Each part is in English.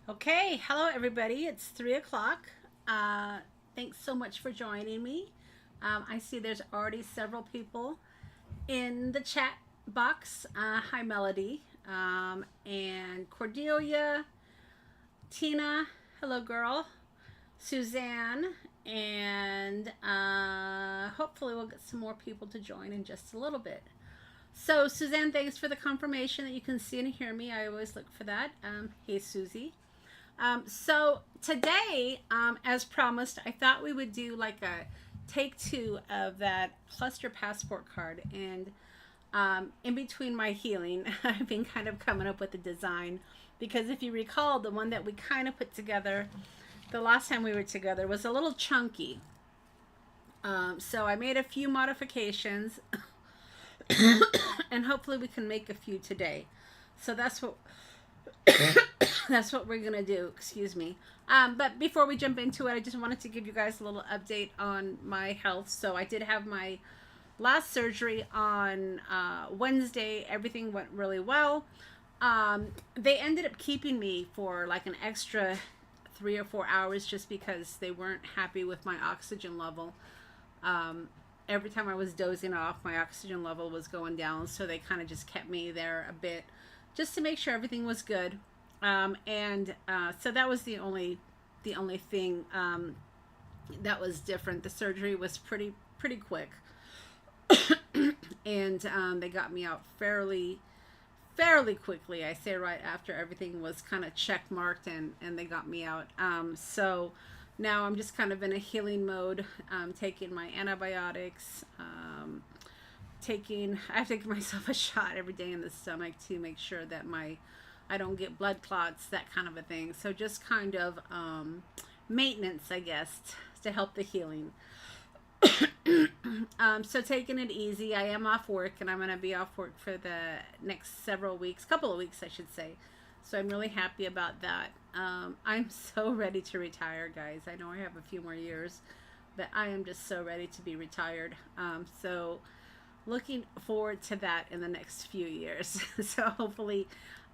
Okay, hello everybody. It's 3 o'clock. Uh, thanks so much for joining me. I see there's already several people in the chat box. Hi, Melody, and Cordelia, Tina. Hello, girl. Suzanne, and hopefully we'll get some more people to join in just a little bit. So, Suzanne, thanks for the confirmation that you can see and hear me. I always look for that. Hey, Susie. So today, as promised, I thought we would do like a take two of that cluster passport card. And in between my healing, I've been kind of coming up with a design because if you recall, the one that we kind of put together the last time we were together was a little chunky. So I made a few modifications and hopefully we can make a few today. So that's what we're gonna do. Excuse me. But before we jump into it, I just wanted to give you guys a little update on my health. So I did have my last surgery on Wednesday. Everything went really well. They ended up keeping me for like an extra 3 or 4 hours just because they weren't happy with my oxygen level. Um, every time I was dozing off, my oxygen level was going down. So they kind of just kept me there a bit just to make sure everything was good. And so that was the only thing that was different. The surgery was pretty quick, and they got me out fairly quickly. I say right after everything was kind of check marked, and they got me out. So now I'm just kind of in a healing mode, taking my antibiotics. I have to give myself a shot every day in the stomach to make sure that my I don't get blood clots, that kind of a thing. So just kind of maintenance, I guess, to help the healing. So taking it easy. I am off work, and I'm going to be off work for the next several weeks, couple of weeks, I should say. So I'm really happy about that. I'm so ready to retire, guys. I know I have a few more years, but I am just so ready to be retired. So looking forward to that in the next few years. So hopefully,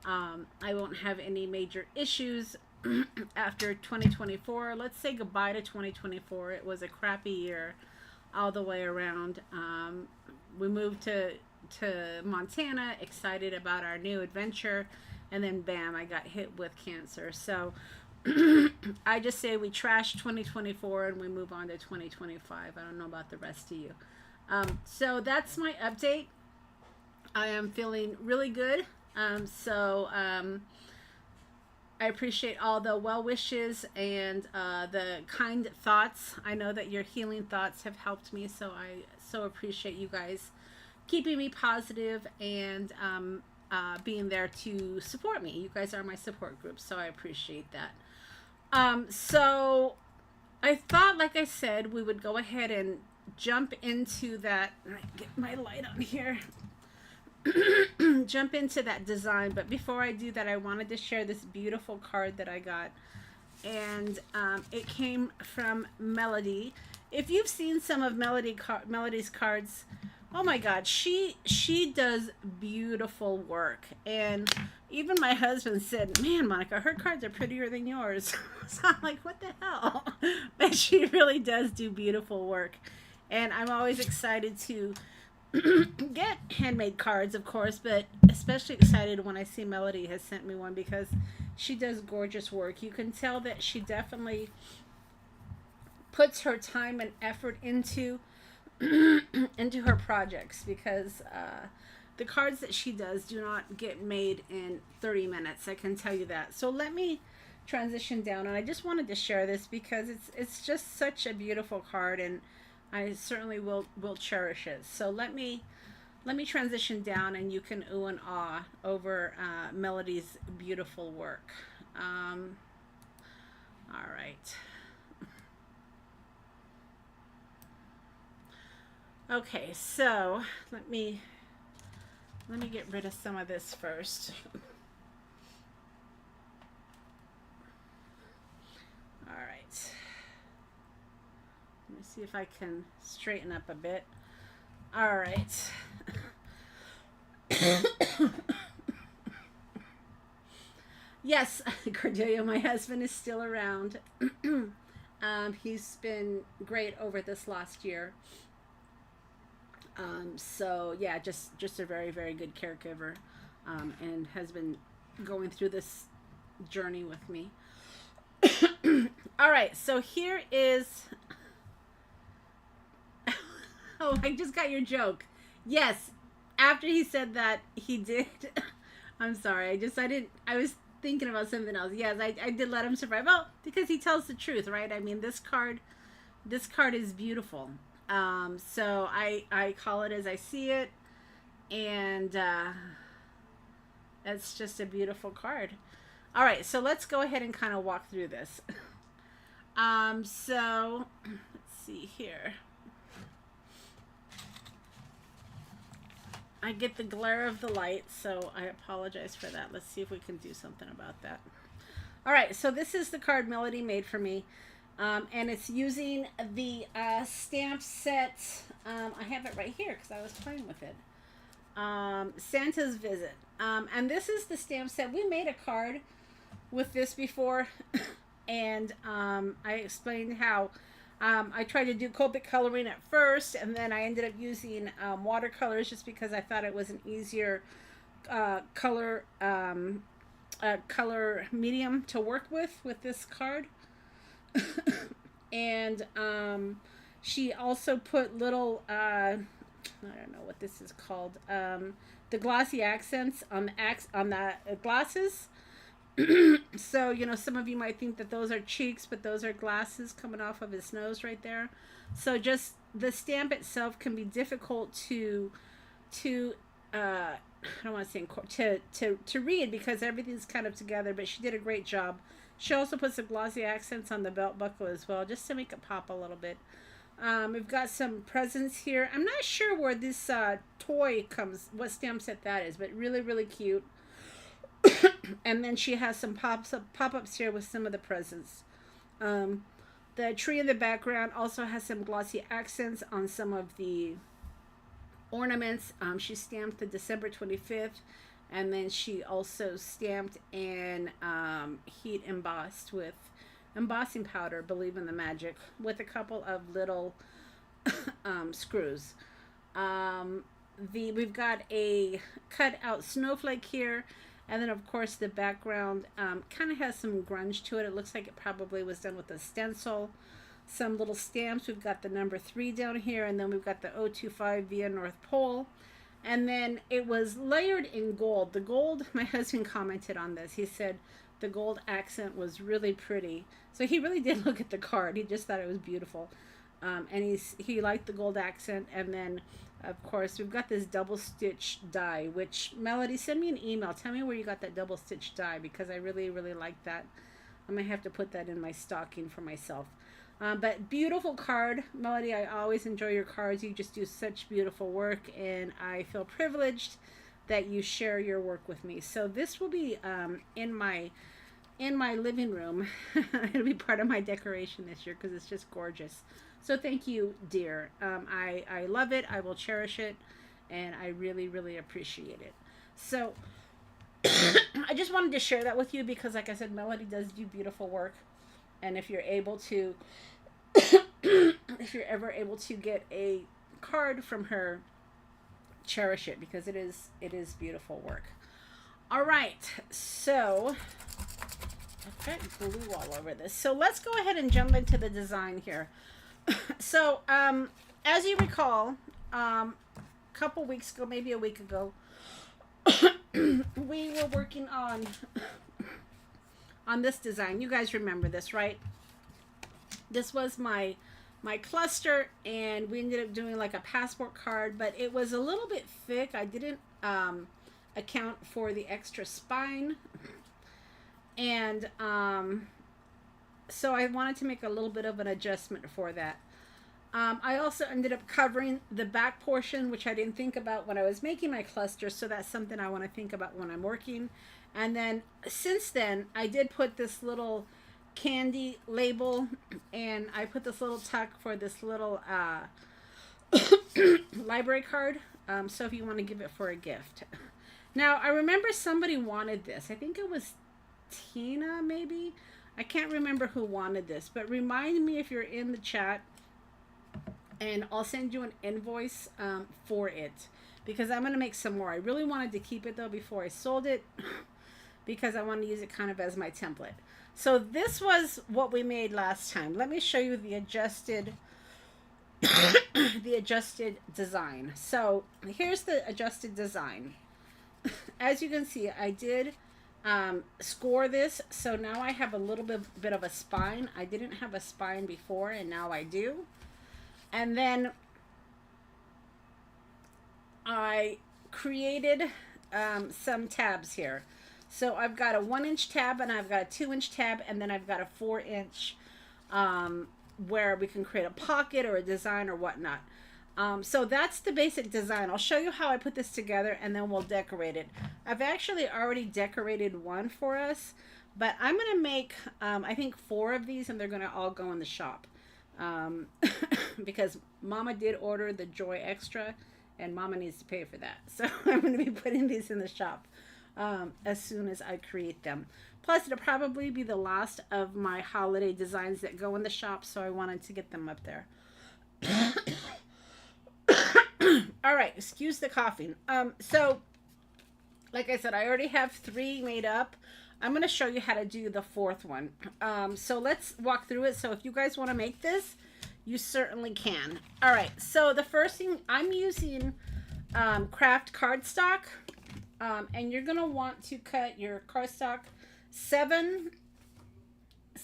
I won't have any major issues after 2024. Let's say goodbye to 2024. It was a crappy year all the way around. We moved to Montana, excited about our new adventure, and then bam, I got hit with cancer. So I just say we trash 2024 and we move on to 2025. I don't know about the rest of you. So that's my update. I am feeling really good. I appreciate all the well wishes and the kind thoughts. I know that your healing thoughts have helped me, so I so appreciate you guys keeping me positive and being there to support me. You guys are my support group, so I appreciate that. So I thought, like I said, we would go ahead and jump into that. Get my light on here. Jump into that design. But before I do that, I wanted to share this beautiful card that I got, and it came from Melody. If you've seen some of Melody's cards, oh my God, she does beautiful work. And even my husband said, "Man, Monica, her cards are prettier than yours." So I'm like, "What the hell?" But she really does do beautiful work, and I'm always excited to get handmade cards, of course, but especially excited when I see Melody has sent me one because she does gorgeous work. You can tell that she definitely puts her time and effort into her projects because the cards that she does do not get made in 30 minutes. I can tell you that. So let me transition down, and I just wanted to share this because it's just such a beautiful card, and I certainly will cherish it. So let me transition down, and you can ooh and ah over Melody's beautiful work. Um, all right. Okay, so let me get rid of some of this first. All right. Let me see if I can straighten up a bit. All right. Yes, Cordelia, my husband is still around. He's been great over this last year. So yeah, just a very very good caregiver, and has been going through this journey with me. All right, so here is. Oh, I just got your joke. Yes, after he said that, he did. I'm sorry. I didn't. I was thinking about something else. Yes, I did let him survive. Well, because he tells the truth, right? I mean, this card is beautiful. So I call it as I see it, and it's just a beautiful card. All right, so let's go ahead and kind of walk through this. So let's see here. I get the glare of the light, so I apologize for that. Let's see if we can do something about that. All right, so this is the card Melody made for me, and it's using the stamp set. I have it right here because I was playing with it. Santa's Visit, and this is the stamp set. We made a card with this before, and I explained how I tried to do Copic coloring at first, and then I ended up using watercolors just because I thought it was an easier color color medium to work with this card. And she also put little I don't know what this is called, the glossy accents on the glasses. So, you know, some of you might think that those are cheeks, but those are glasses coming off of his nose right there. So just the stamp itself can be difficult to I don't want to say to read because everything's kind of together, but she did a great job. She also put some glossy accents on the belt buckle as well, just to make it pop a little bit. We've got some presents here. I'm not sure where this toy comes, what stamp set that is, but really, really cute. And then she has some pop-ups here with some of the presents. The tree in the background also has some glossy accents on some of the ornaments. She stamped the December 25th, and then she also stamped and heat embossed with embossing powder, Believe in the Magic, with a couple of little screws. We've got a cut out snowflake here. And then, of course, the background kind of has some grunge to it. It looks like it probably was done with a stencil. Some little stamps. We've got the number 3 down here. And then we've got the 025 via North Pole. And then it was layered in gold. The gold, my husband commented on this. He said the gold accent was really pretty. So he really did look at the card. He just thought it was beautiful. And he liked the gold accent. And then, of course, we've got this double stitch die, which, Melody, send me an email. Tell me where you got that double stitch die because I really, really like that. I might have to put that in my stocking for myself. But beautiful card. Melody, I always enjoy your cards. You just do such beautiful work, and I feel privileged that you share your work with me. So this will be in my living room. It'll be part of my decoration this year because it's just gorgeous. So thank you, dear. I love it. I will cherish it. And I really, really appreciate it. So I just wanted to share that with you because, like I said, Melody does do beautiful work. And if you're able to, if you're ever able to get a card from her, cherish it because it is beautiful work. All right. So I've got glue all over this. So let's go ahead and jump into the design here. So, as you recall, a couple weeks ago, maybe a week ago, we were working on this design. You guys remember this, right? This was my cluster, and we ended up doing like a passport card, but it was a little bit thick. I didn't account for the extra spine, and so I wanted to make a little bit of an adjustment for that. I also ended up covering the back portion, which I didn't think about when I was making my cluster, so that's something I want to think about when I'm working. And then since then, I did put this little candy label, and I put this little tuck for this little library card, so if you want to give it for a gift. Now, I remember somebody wanted this. I think it was Tina, maybe. I can't remember who wanted this, but remind me if you're in the chat, and I'll send you an invoice for it, because I'm going to make some more. I really wanted to keep it though before I sold it because I want to use it kind of as my template. So this was what we made last time. Let me show you the adjusted the adjusted design. So here's the adjusted design. As you can see, I did score this, so now I have a little bit of a spine. I didn't have a spine before, and now I do. And then I created some tabs here. So I've got a 1-inch tab, and I've got a 2-inch tab, and then I've got a 4-inch where we can create a pocket or a design or whatnot. So that's the basic design. I'll show you how I put this together, and then we'll decorate it. I've actually already decorated one for us, but I'm going to make, I think 4 of these, and they're going to all go in the shop. Because Mama did order the Joy Extra, and Mama needs to pay for that. So I'm going to be putting these in the shop as soon as I create them. Plus, it'll probably be the last of my holiday designs that go in the shop, so I wanted to get them up there. All right, excuse the coughing. So, like I said, I already have 3 made up. I'm going to show you how to do the 4th one. So let's walk through it. So if you guys want to make this, you certainly can. All right, so the first thing, I'm using craft cardstock. And you're going to want to cut your cardstock 7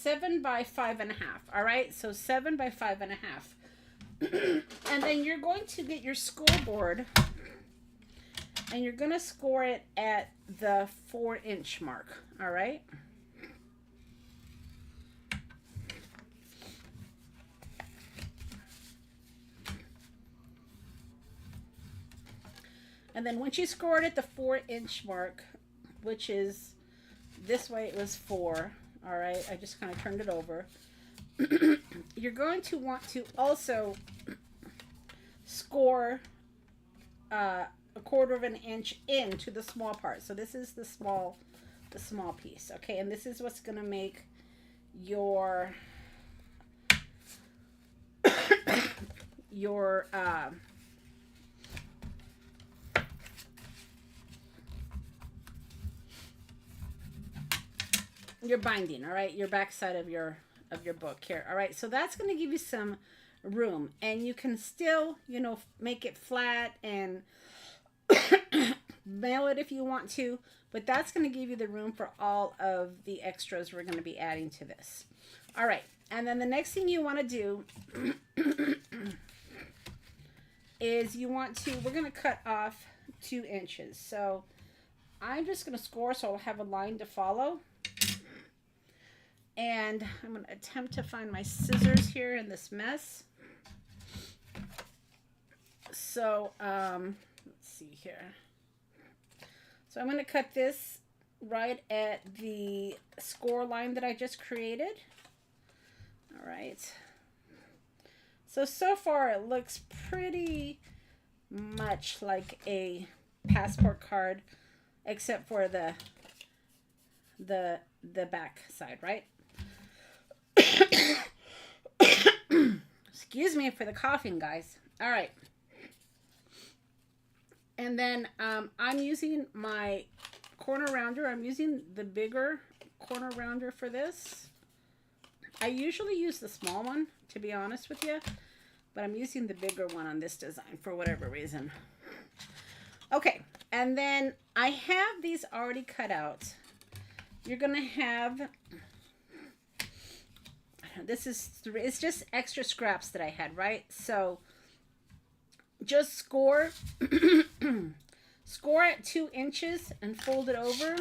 by 5.5. All right, so 7 by 5.5. And then you're going to get your scoreboard, and you're going to score it at the 4-inch mark. All right. And then once you score it at the 4-inch mark, which is this way, it was 4. All right, I just kind of turned it over. You're going to want to also score a 1/4 of an inch into the small part. So this is the small piece. Okay, and this is what's going to make your your binding. All right, your back side of your book here. All right, so that's going to give you some room, and you can still, you know, make it flat and mail it if you want to, but that's going to give you the room for all of the extras we're going to be adding to this. All right, and then the next thing you want to do is we're going to cut off 2 inches. So I'm just going to score so I'll have a line to follow. And I'm going to attempt to find my scissors here in this mess. So, let's see here. So I'm going to cut this right at the score line that I just created. All right. So far it looks pretty much like a passport card, except for the back side, right? Excuse me for the coughing, guys. All right. And then I'm using my corner rounder. I'm using the bigger corner rounder for this. I usually use the small one, to be honest with you, but I'm using the bigger one on this design for whatever reason. Okay, and then I have these already cut out. You're gonna have, it's just extra scraps that I had, right? So just score at 2 inches and fold it over,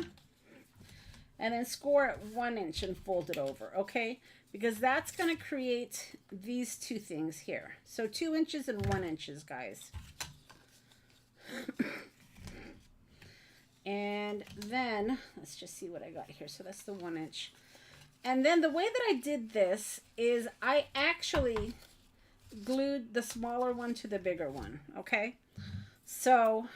and then score at 1 inch and fold it over, okay? Because that's going to create these 2 things here. So 2 inches and 1 inches, guys. And then let's just see what I got here. So that's the 1 inch. And then the way that I did this is I actually glued the smaller one to the bigger one, okay? So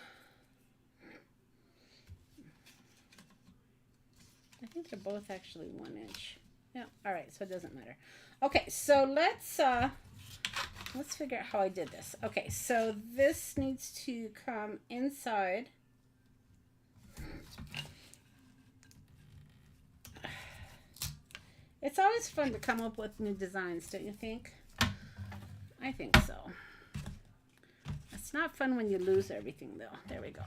I think they're both actually 1 inch. Yeah, all right, so it doesn't matter. Okay, so let's figure out how I did this. Okay, so this needs to come inside. It's always fun to come up with new designs, don't you think? I think so. It's not fun when you lose everything, though. There we go.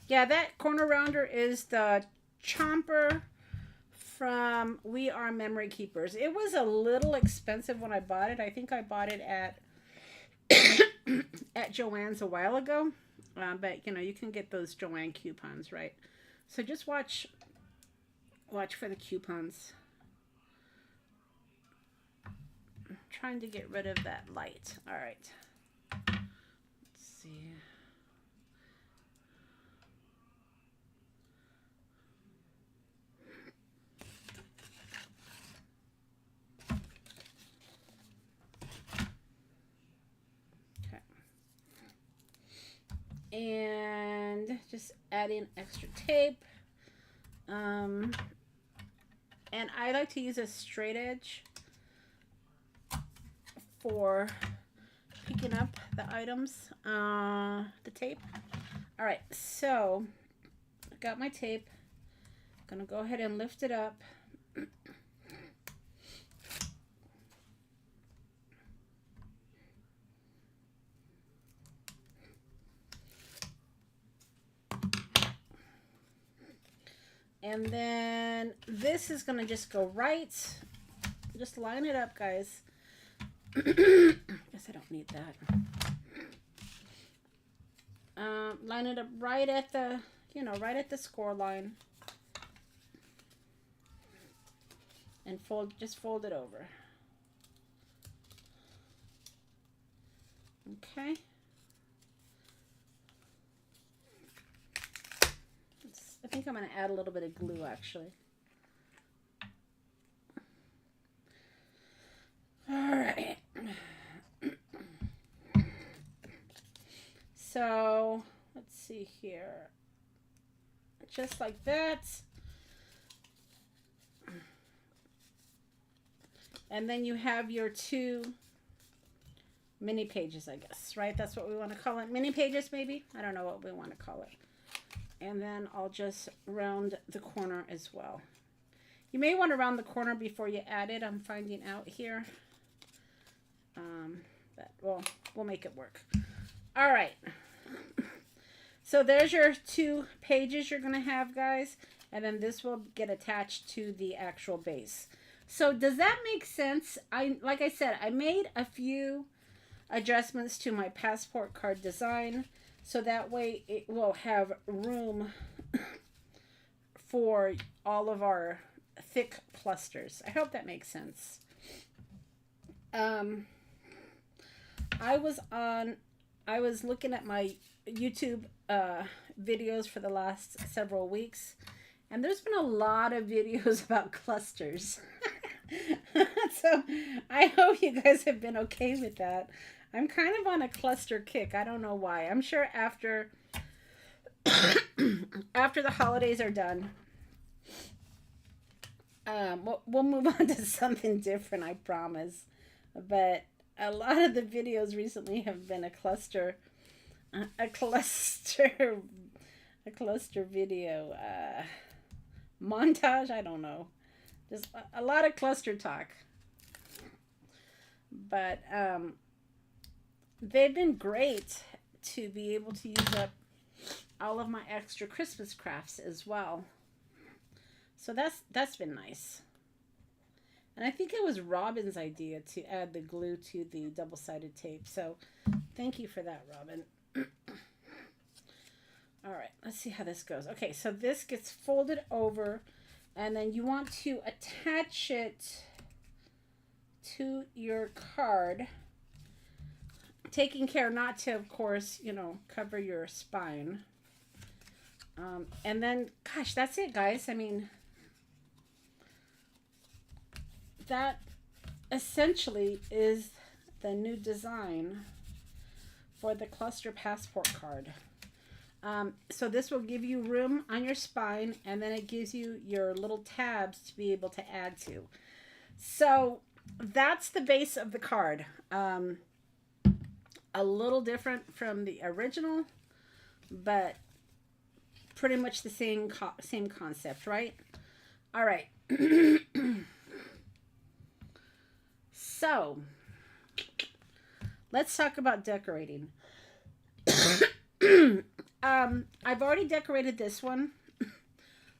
Yeah, that corner rounder is the Chomper from We Are Memory Keepers. It was a little expensive when I bought it. I think I bought it at at Joann's a while ago. But you know, you can get those Joann coupons, right? So just watch for the coupons. I'm trying to get rid of that light. All right. Let's see. And just add in extra tape. And I like to use a straight edge for picking up the items, the tape. All right, so I got my tape. I'm gonna go ahead and lift it up. And then this is going to just go right. Just line it up, guys. Guess I don't need that. Line it up right at the, right at the score line. And just fold it over. Okay. I think I'm going to add a little bit of glue, actually. All right. So, let's see here. Just like that. And then you have your 2 mini pages, I guess, right? That's what we want to call it. Mini pages, maybe? I don't know what we want to call it. And then I'll just round the corner as well. You may want to round the corner before you add it. I'm finding out here. But we'll make it work. All right. So there's your 2 pages you're going to have, guys. And then this will get attached to the actual base. So does that make sense? Like I said, I made a few adjustments to my passport card design. So that way it will have room for all of our thick clusters. I hope that makes sense. I was looking at my YouTube videos for the last several weeks, and there's been a lot of videos about clusters. So I hope you guys have been okay with that. I'm kind of on a cluster kick. I don't know why. I'm sure after the holidays are done, we'll move on to something different, I promise. But a lot of the videos recently have been a cluster video montage. I don't know. Just a lot of cluster talk. But they've been great to be able to use up all of my extra Christmas crafts as well. So that's been nice. And I think it was Robin's idea to add the glue to the double-sided tape. So thank you for that, Robin. All right, let's see how this goes. Okay, so this gets folded over, and then you want to attach it to your card, taking care not to, of course, cover your spine. And then, gosh, that's it, guys. I mean, that essentially is the new design for the cluster passport card. So this will give you room on your spine, and then it gives you your little tabs to be able to add to. So that's the base of the card. A little different from the original, but pretty much the same concept, right? All right. So let's talk about decorating. I've already decorated this one,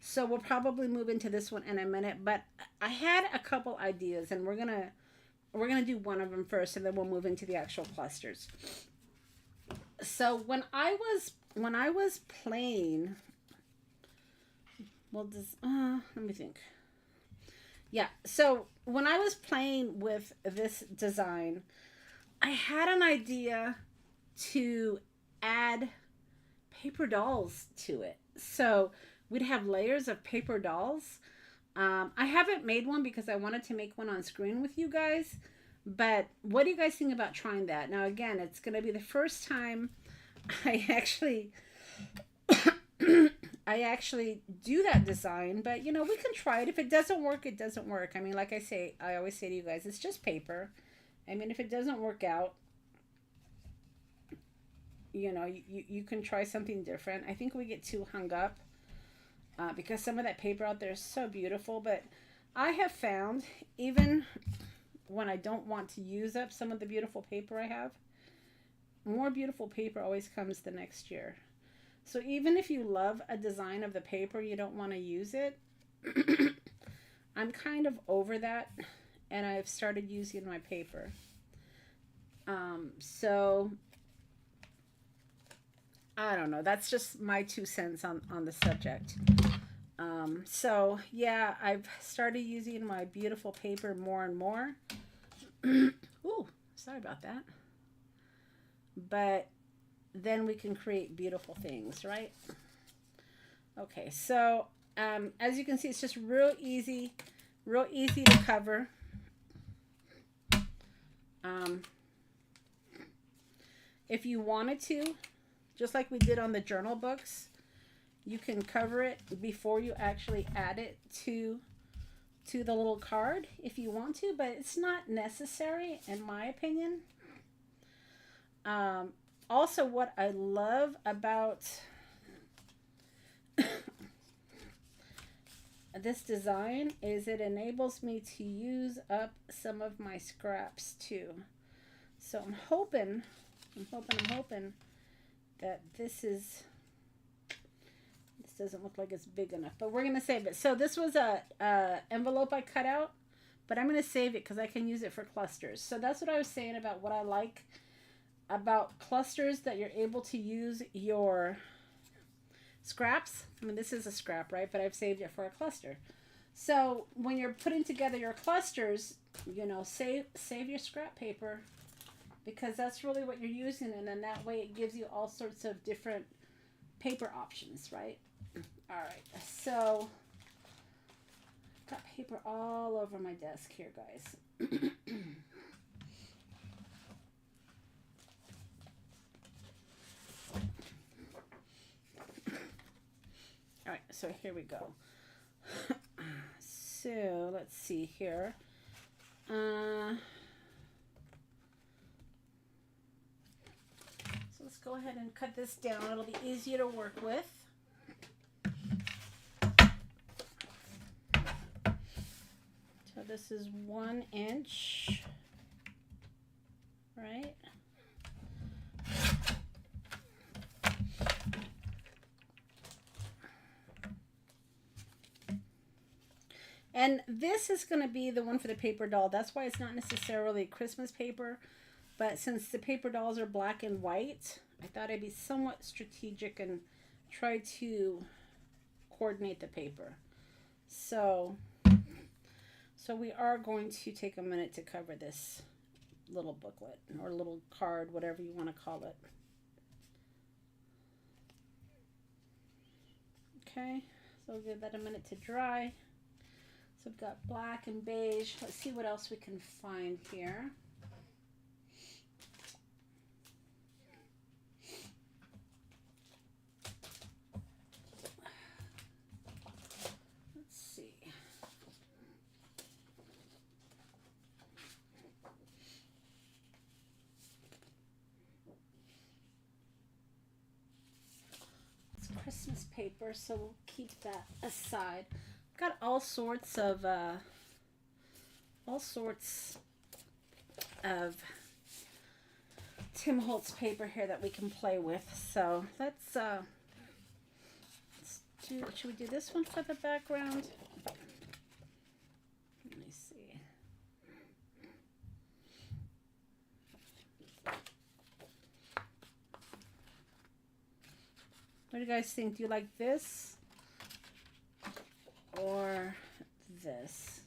so we'll probably move into this one in a minute. But I had a couple ideas, and we're gonna do one of them first, and then we'll move into the actual clusters. So when I was playing, well, let me think. Yeah, so when I was playing with this design, I had an idea to add paper dolls to it. So we'd have layers of paper dolls. I haven't made one because I wanted to make one on screen with you guys. But what do you guys think about trying that? Now, again, it's going to be the first time I actually I actually do that design, but you know, we can try it. If it doesn't work, it doesn't work. I mean, like I always say to you guys, it's just paper. I mean, if it doesn't work out, you know, you can try something different. I think we get too hung up because some of that paper out there is so beautiful, but I have found even when I don't want to use up some of the beautiful paper I have, more beautiful paper always comes the next year. So even if you love a design of the paper, you don't want to use it. I'm kind of over that, and I've started using my paper. So I don't know. That's just my 2 cents on the subject. So yeah, I've started using my beautiful paper more and more. Ooh, sorry about that. But then we can create beautiful things, right? Okay, so as you can see, it's just real easy to cover. If you wanted to, just like we did on the journal books, you can cover it before you actually add it to the little card if you want to, but it's not necessary in my opinion. Also, what I love about this design is it enables me to use up some of my scraps too. So I'm hoping that this doesn't look like it's big enough, but we're gonna save it. So this was a envelope I cut out, but I'm gonna save it because I can use it for clusters. So that's what I was saying about what I like about clusters, that you're able to use your scraps. I mean, this is a scrap, right? But I've saved it for a cluster. So when you're putting together your clusters, you know, save your scrap paper, because that's really what you're using, and then that way it gives you all sorts of different paper options, right? All right, so got paper all over my desk here, guys. All right, so here we go. So let's see here. So let's go ahead and cut this down. It'll be easier to work with. So this is 1 inch, right? And this is going to be the one for the paper doll. That's why it's not necessarily Christmas paper. But since the paper dolls are black and white, I thought I'd be somewhat strategic and try to coordinate the paper. So we are going to take a minute to cover this little booklet or little card, whatever you want to call it. Okay, so we'll give that a minute to dry. So we've got black and beige. Let's see what else we can find here. Christmas paper, so we'll keep that aside. Got all sorts of Tim Holtz paper here that we can play with. So let's do. Should we do this one for the background? Let me see. What do you guys think? Do you like this or this?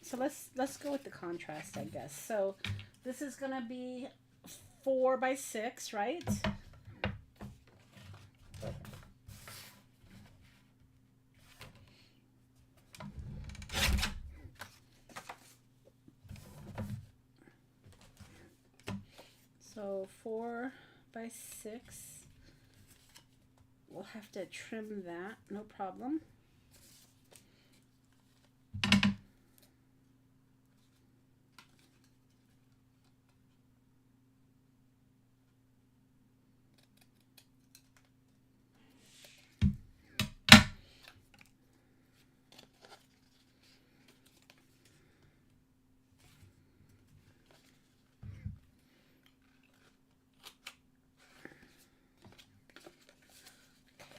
So let's go with the contrast, I guess. So this is gonna be 4 by 6, right? So 4 by 6. We'll have to trim that, no problem.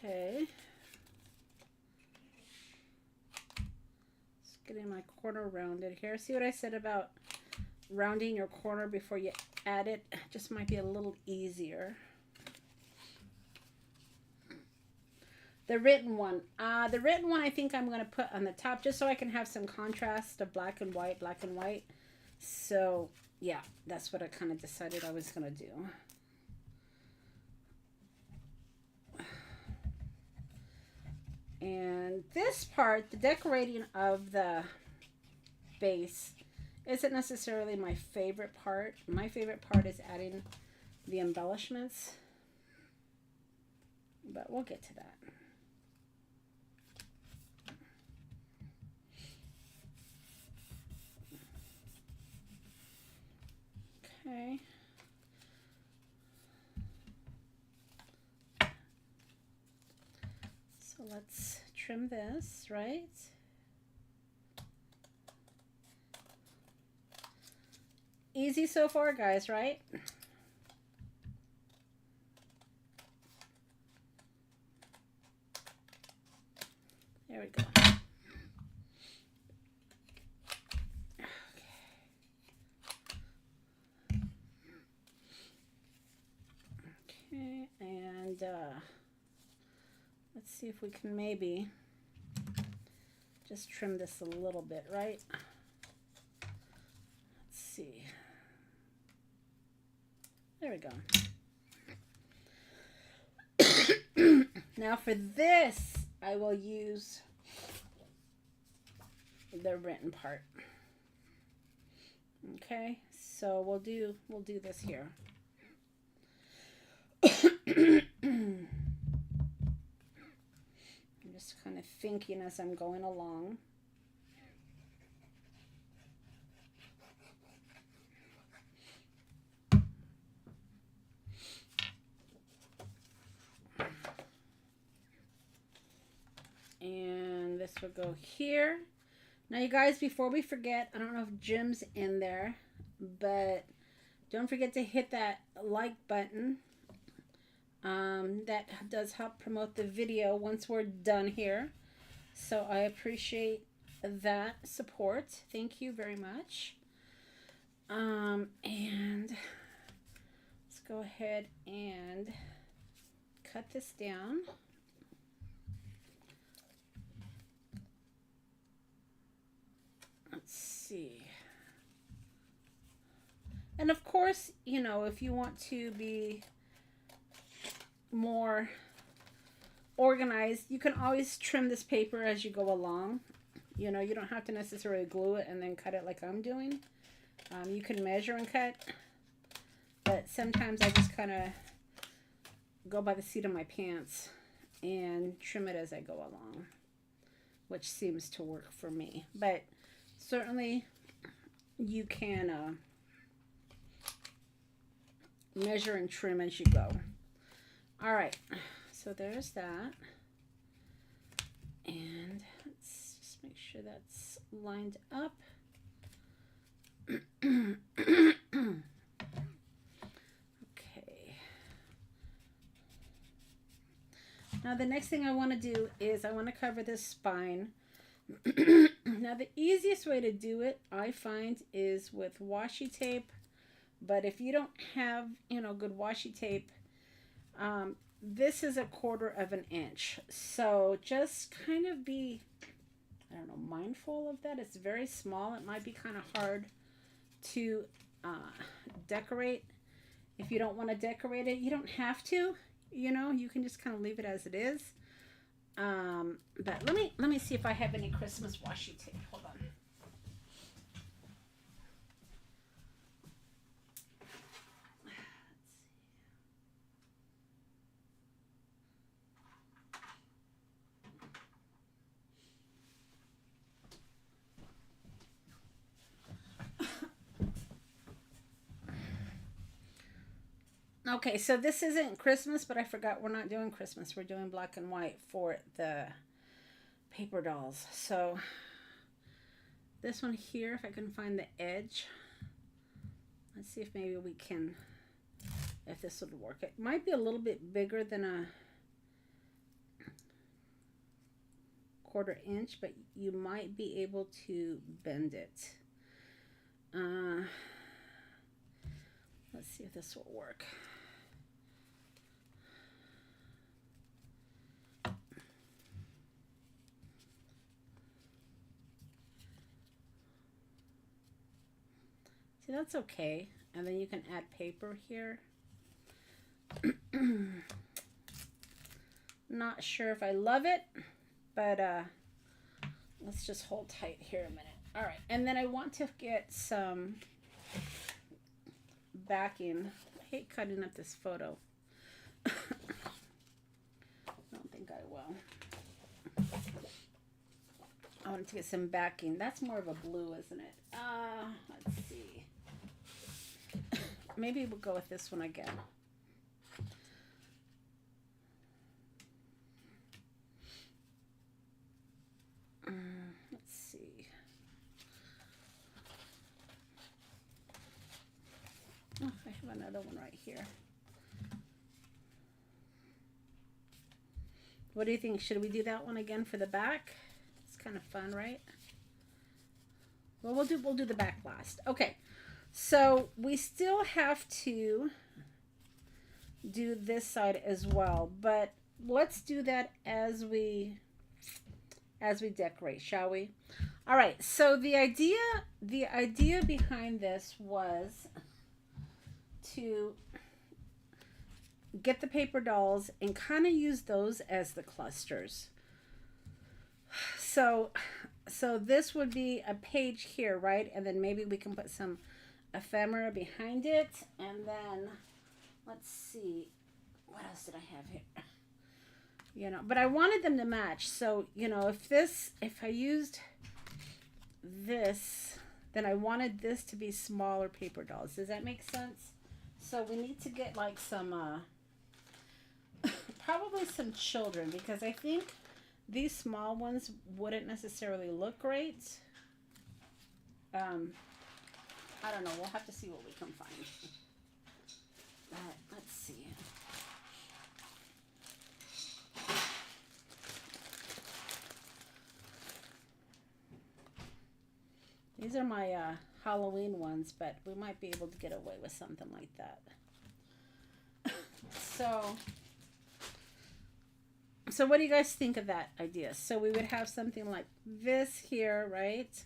Okay. Just getting my corner rounded here. See what I said about rounding your corner before you add it? Just might be a little easier. The written one. The written one I think I'm going to put on the top just so I can have some contrast of black and white, black and white. So, yeah, that's what I kind of decided I was going to do. And this part, the decorating of the base, isn't necessarily my favorite part. My favorite part is adding the embellishments. But we'll get to that. Okay. So let's trim this, right? Easy so far, guys, right? There we go. Okay, and let's see if we can maybe just trim this a little bit, right? Let's see. There we go. Now for this, I will use the written part. Okay, so we'll do this here. I'm just kind of thinking as I'm going along. And this will go here. Now you guys, before we forget, I don't know if Jim's in there, but don't forget to hit that like button. That does help promote the video once we're done here. So I appreciate that support. Thank you very much. And let's go ahead and cut this down. Let's see. And of course, you know, if you want to be more organized, you can always trim this paper as you go along. You know, you don't have to necessarily glue it and then cut it like I'm doing. You can measure and cut, but sometimes I just kind of go by the seat of my pants and trim it as I go along, which seems to work for me. But certainly you can measure and trim as you go. All right, so there's that. And let's just make sure that's lined up. Okay. Now the next thing I want to do is I want to cover this spine. Now the easiest way to do it, I find, is with washi tape. But if you don't have, good washi tape, this is 1/4 of an inch. So just kind of be, I don't know, mindful of that. It's very small. It might be kind of hard to decorate. If you don't want to decorate it, you don't have to. You can just kind of leave it as it is. But let me see if I have any Christmas washi tape. Hold on. Okay, so this isn't Christmas, but I forgot we're not doing Christmas. We're doing black and white for the paper dolls. So this one here, if I can find the edge. Let's see if maybe we can, if this would work. It might be a little bit bigger than a 1/4 inch, but you might be able to bend it. Let's see if this will work. See, that's okay. And then you can add paper here. Not sure if I love it, but let's just hold tight here a minute. All right, and then I want to get some backing. I hate cutting up this photo. I don't think I will. I wanted to get some backing. That's more of a blue, isn't it? Let's see. Maybe we'll go with this one again. Let's see. Oh, I have another one right here. What do you think? Should we do that one again for the back? It's kind of fun, right? Well, we'll do the back last. Okay. So we still have to do this side as well, but let's do that as we decorate, shall we? All right. So the idea behind this was to get the paper dolls and kind of use those as the clusters. So this would be a page here, right? And then maybe we can put some ephemera behind it. And then let's see, what else did I have here? But I wanted them to match. So, if I used this, then I wanted this to be smaller paper dolls. Does that make sense? So we need to get like some, probably some children, because I think these small ones wouldn't necessarily look great. I don't know. We'll have to see what we can find. Let's see. These are my Halloween ones, but we might be able to get away with something like that. So what do you guys think of that idea? So we would have something like this here, right?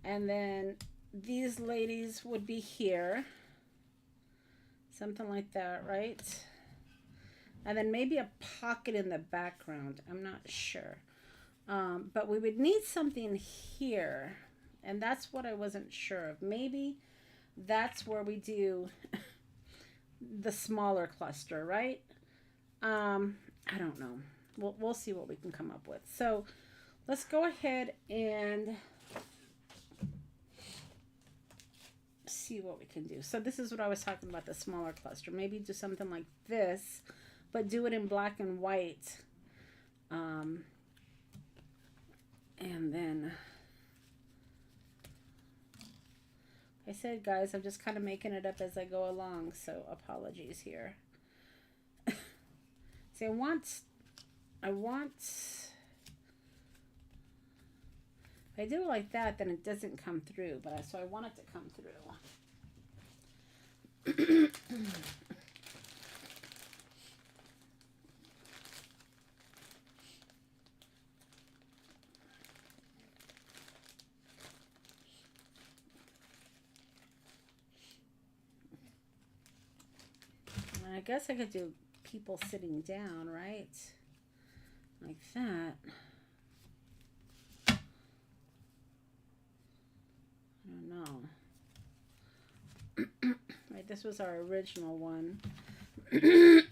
And then these ladies would be here. Something like that, right? And then maybe a pocket in the background. I'm not sure. But we would need something here. And that's what I wasn't sure of. Maybe that's where we do the smaller cluster, right? I don't know. we'll see what we can come up with. So let's go ahead and see what we can do. So this is what I was talking about, the smaller cluster. Maybe do something like this, but do it in black and white. And then I said, guys, I'm just kind of making it up as I go along, so apologies here. See, I want if I do it like that, then it doesn't come through, but so I want it to come through. I guess I could do people sitting down, right? Like that. I don't know. Right, this was our original one. Let's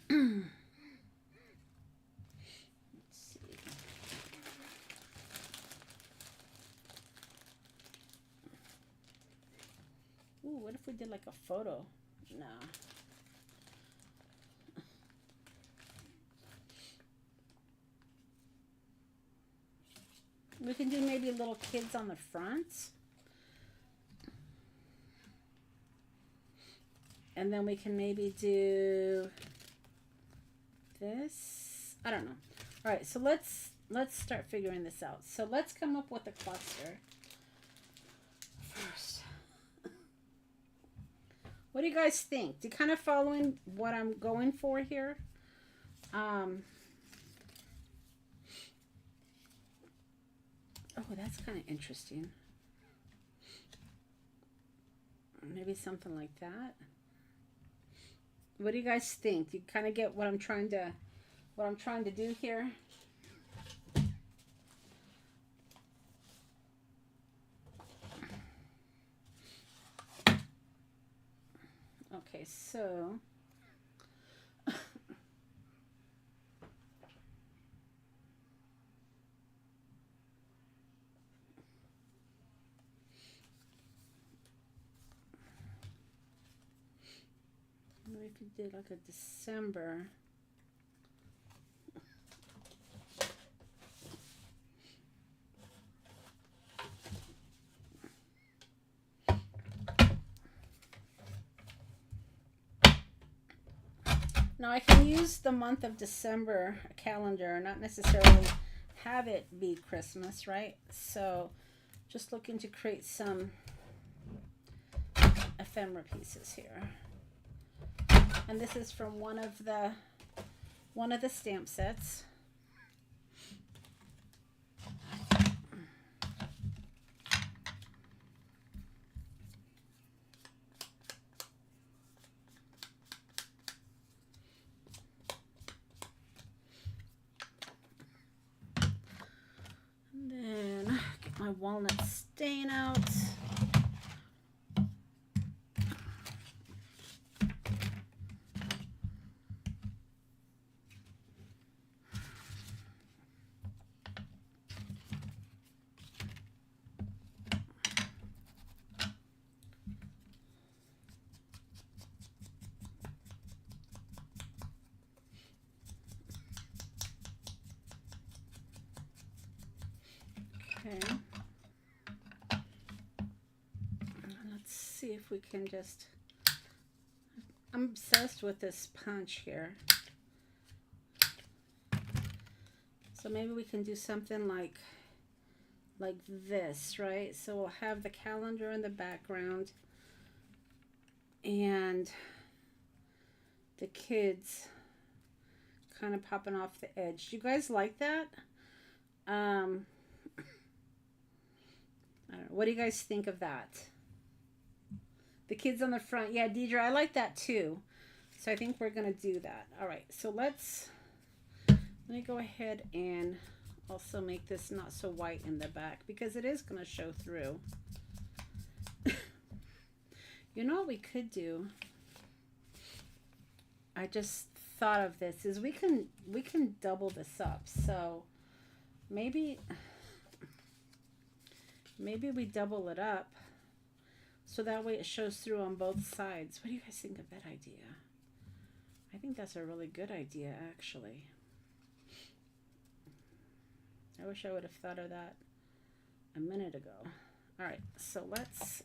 see. Ooh, what if we did like a photo? No. We can do maybe little kids on the front. And then we can maybe do this. I don't know. All right, so let's start figuring this out. So let's come up with a cluster first. What do you guys think? Do you kind of following what I'm going for here? Oh, that's kind of interesting. Maybe something like that. What do you guys think? Do you kind of get what I'm trying to do here? Okay, so maybe if you did like a December. Now I can use the month of December calendar, not necessarily have it be Christmas, right? So just looking to create some ephemera pieces here. And this is from one of the stamp sets. And then get my walnut stain out. Okay. Let's see if we can just... I'm obsessed with this punch here. So maybe we can do something like this, right? So we'll have the calendar in the background and the kids kind of popping off the edge. Do you guys like that? I don't know. What do you guys think of that? The kids on the front. Yeah, Deidre, I like that too. So I think we're going to do that. All right, so let me go ahead and also make this not so white in the back because it is going to show through. You know what we could do? I just thought of this is we can double this up. So maybe we double it up so that way it shows through on both sides. What do you guys think of that idea? I think that's a really good idea, actually. I wish I would have thought of that a minute ago. All right, so let's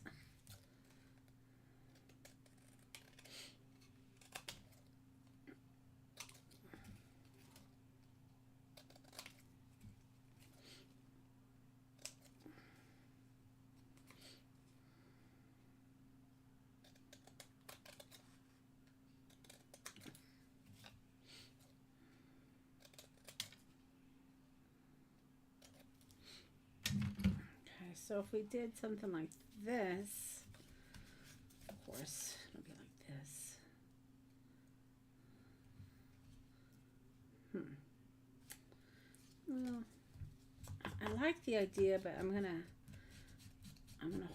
so if we did something like this, of course, it'll be like this. Well, I like the idea, but I'm gonna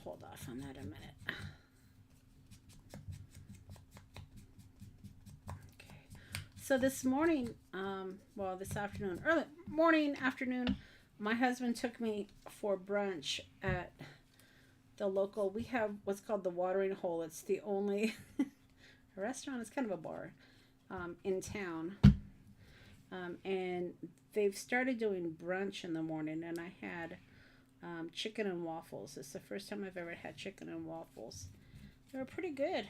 hold off on that a minute. Okay. So this morning, well, this afternoon, early morning, afternoon, my husband took me for brunch at the local. We have what's called the Watering Hole. It's the only restaurant. It's kind of a bar in town, and they've started doing brunch in the morning. And I had chicken and waffles. It's the first time I've ever had chicken and waffles. They were pretty good.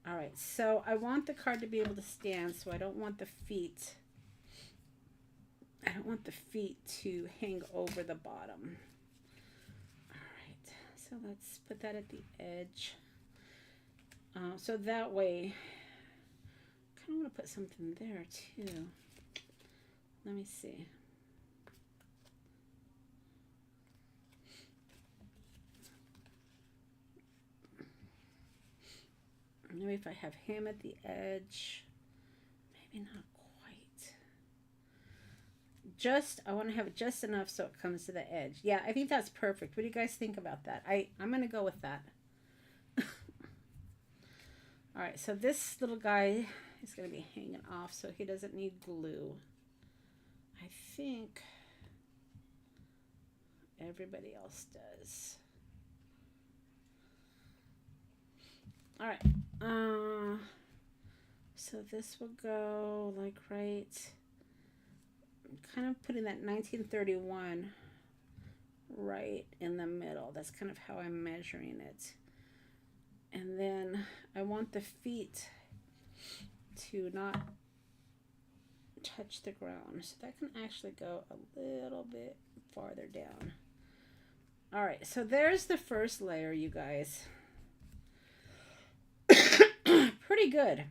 All right, so I want the card to be able to stand, so I don't want the feet. I don't want the feet to hang over the bottom. All right, so let's put that at the edge. So that way, I kind of want to put something there too. Let me see. Maybe if I have him at the edge, maybe not. I want to have it just enough so it comes to the edge. Yeah, I think that's perfect. What do you guys think about that? I'm going to go with that. All right, so this little guy is going to be hanging off, so he doesn't need glue. I think everybody else does. All right. So this will go like right... kind of putting that 1931 right in the middle. That's kind of how I'm measuring it. And then I want the feet to not touch the ground. So that can actually go a little bit farther down. All right, so there's the first layer, you guys. Pretty good.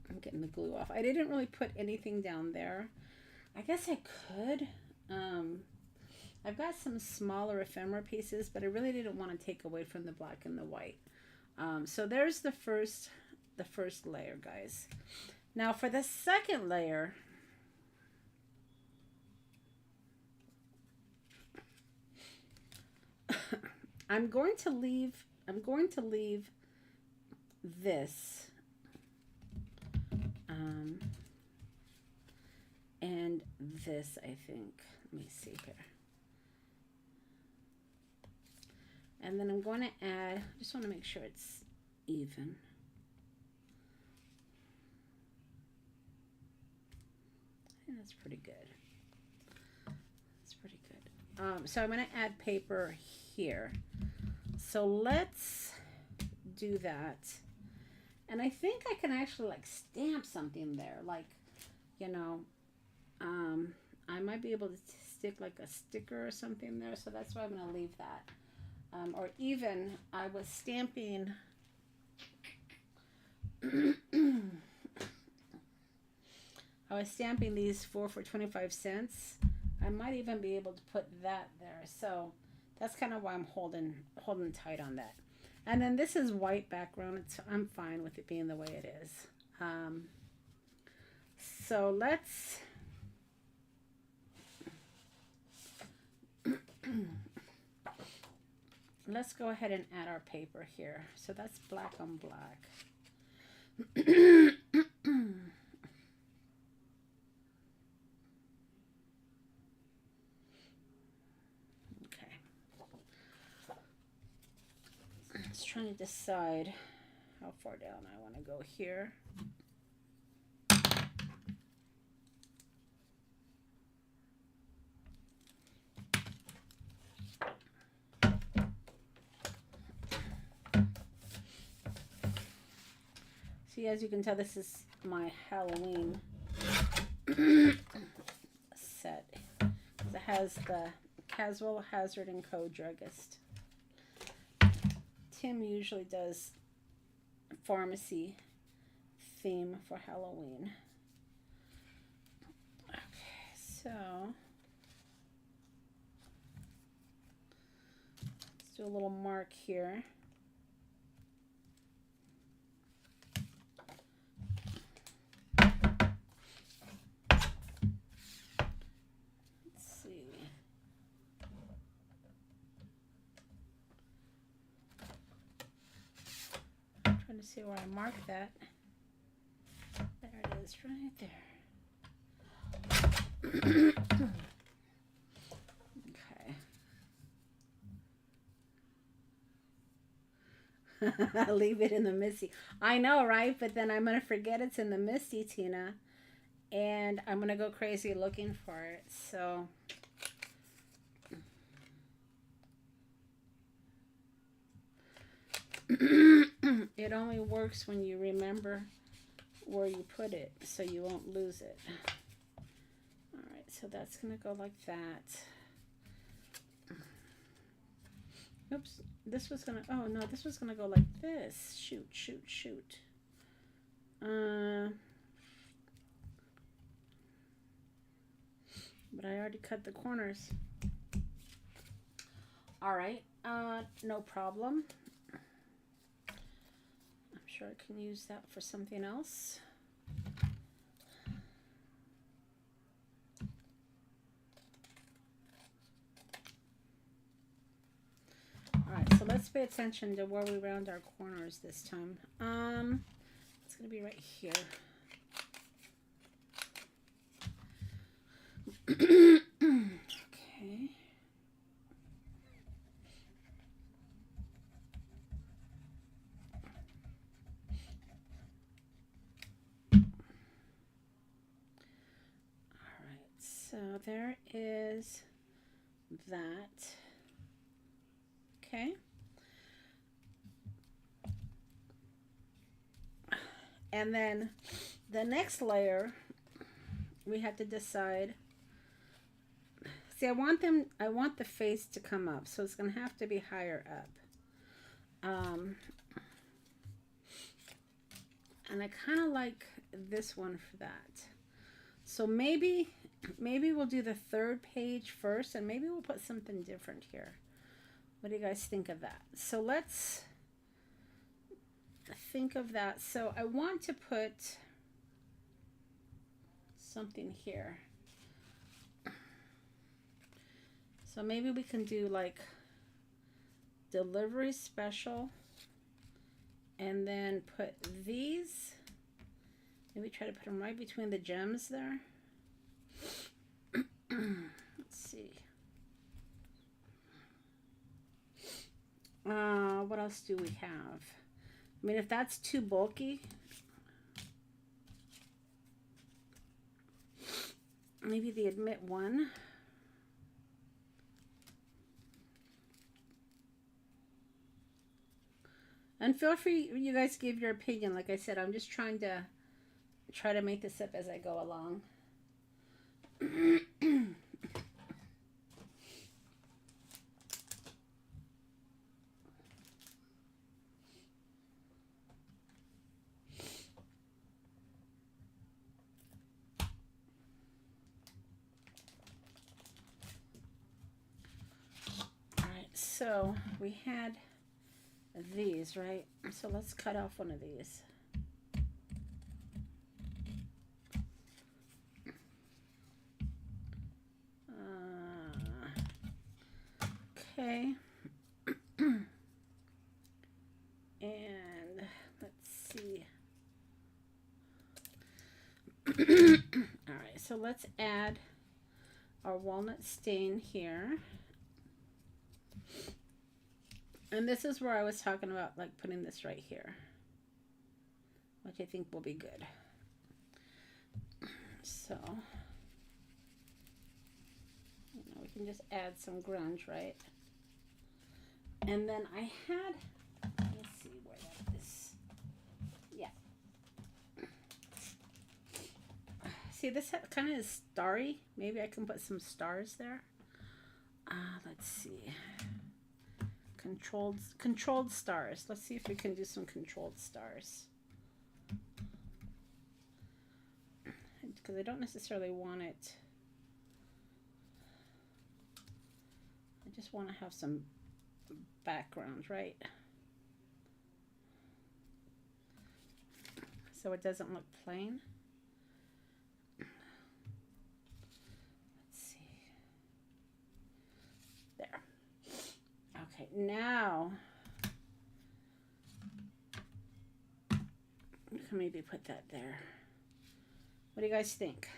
I'm getting the glue off. I didn't really put anything down there. I guess I could. I've got some smaller ephemera pieces, but I really didn't want to take away from the black and the white. So there's the first layer, guys. Now for the second layer, I'm going to leave this. And this, I think. Let me see here. And then I'm going to add, I just want to make sure it's even. I think that's pretty good. That's pretty good. So I'm going to add paper here. So let's do that. And I think I can actually like stamp something there. Like, you know, I might be able to stick like a sticker or something there. So that's why I'm going to leave that. Or even I was stamping these 4 for 25 cents. I might even be able to put that there. So that's kind of why I'm holding tight on that. And then this is white background. I'm fine with it being the way it is. So let's let's go ahead and add our paper here. So that's black on black. Okay. I was trying to decide how far down I want to go here. See, as you can tell, this is my Halloween set. It has the Caswell, Hazard & Co. Druggist. Tim usually does pharmacy theme for Halloween. Okay, so let's do a little mark here. To see where I mark that. There it is, right there. Okay. Leave it in the misty. I know, right? But then I'm going to forget it's in the misty, Tina. And I'm going to go crazy looking for it. So it only works when you remember where you put it, so you won't lose it. All right, so that's gonna go like that. Oops, this was gonna, oh no, this was gonna go like this. Shoot. But I already cut the corners. All right, no problem. Sure, I can use that for something else. All right, so let's pay attention to where we round our corners this time. It's gonna be right here. Okay. So there is that. Okay. And then the next layer, we have to decide. See, I want the face to come up, so it's going to have to be higher up. And I kind of like this one for that. So maybe we'll do the third page first, and maybe we'll put something different here. What do you guys think of that? So let's think of that. So I want to put something here. So maybe we can do like delivery special, and then put these. Maybe try to put them right between the gems there. Let's see. What else do we have? I mean, if that's too bulky, maybe the admit one. And feel free, you guys, to give your opinion. Like I said, I'm just trying to make this up as I go along. All right, so we had these, right? So let's cut off one of these. Okay. And let's see. All right, so let's add our walnut stain here. And this is where I was talking about like putting this right here, which I think will be good. So, you know, we can just add some grunge, right? And then I had, let's see where that is. Yeah. See, this kind of is starry. Maybe I can put some stars there. Let's see. Controlled stars. Let's see if we can do some controlled stars. Because I don't necessarily want it. I just want to have some background, right? So it doesn't look plain. Let's see. There. Okay, now I can maybe put that there. What do you guys think?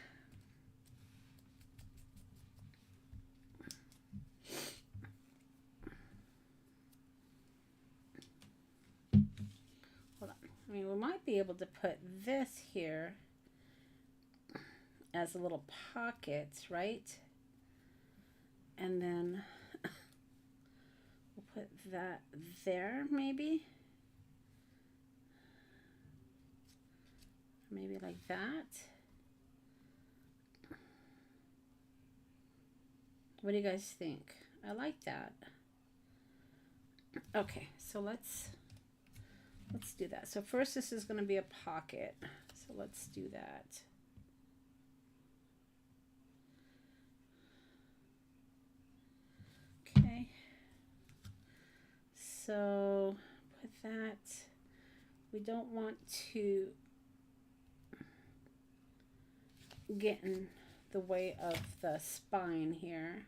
Hold on. I mean, we might be able to put this here as a little pocket, right? And then we'll put that there, maybe. Maybe like that. What do you guys think? I like that. Okay, so let's do that. So first this is going to be a pocket. So let's do that. Okay. So put that. We don't want to get in the way of the spine here.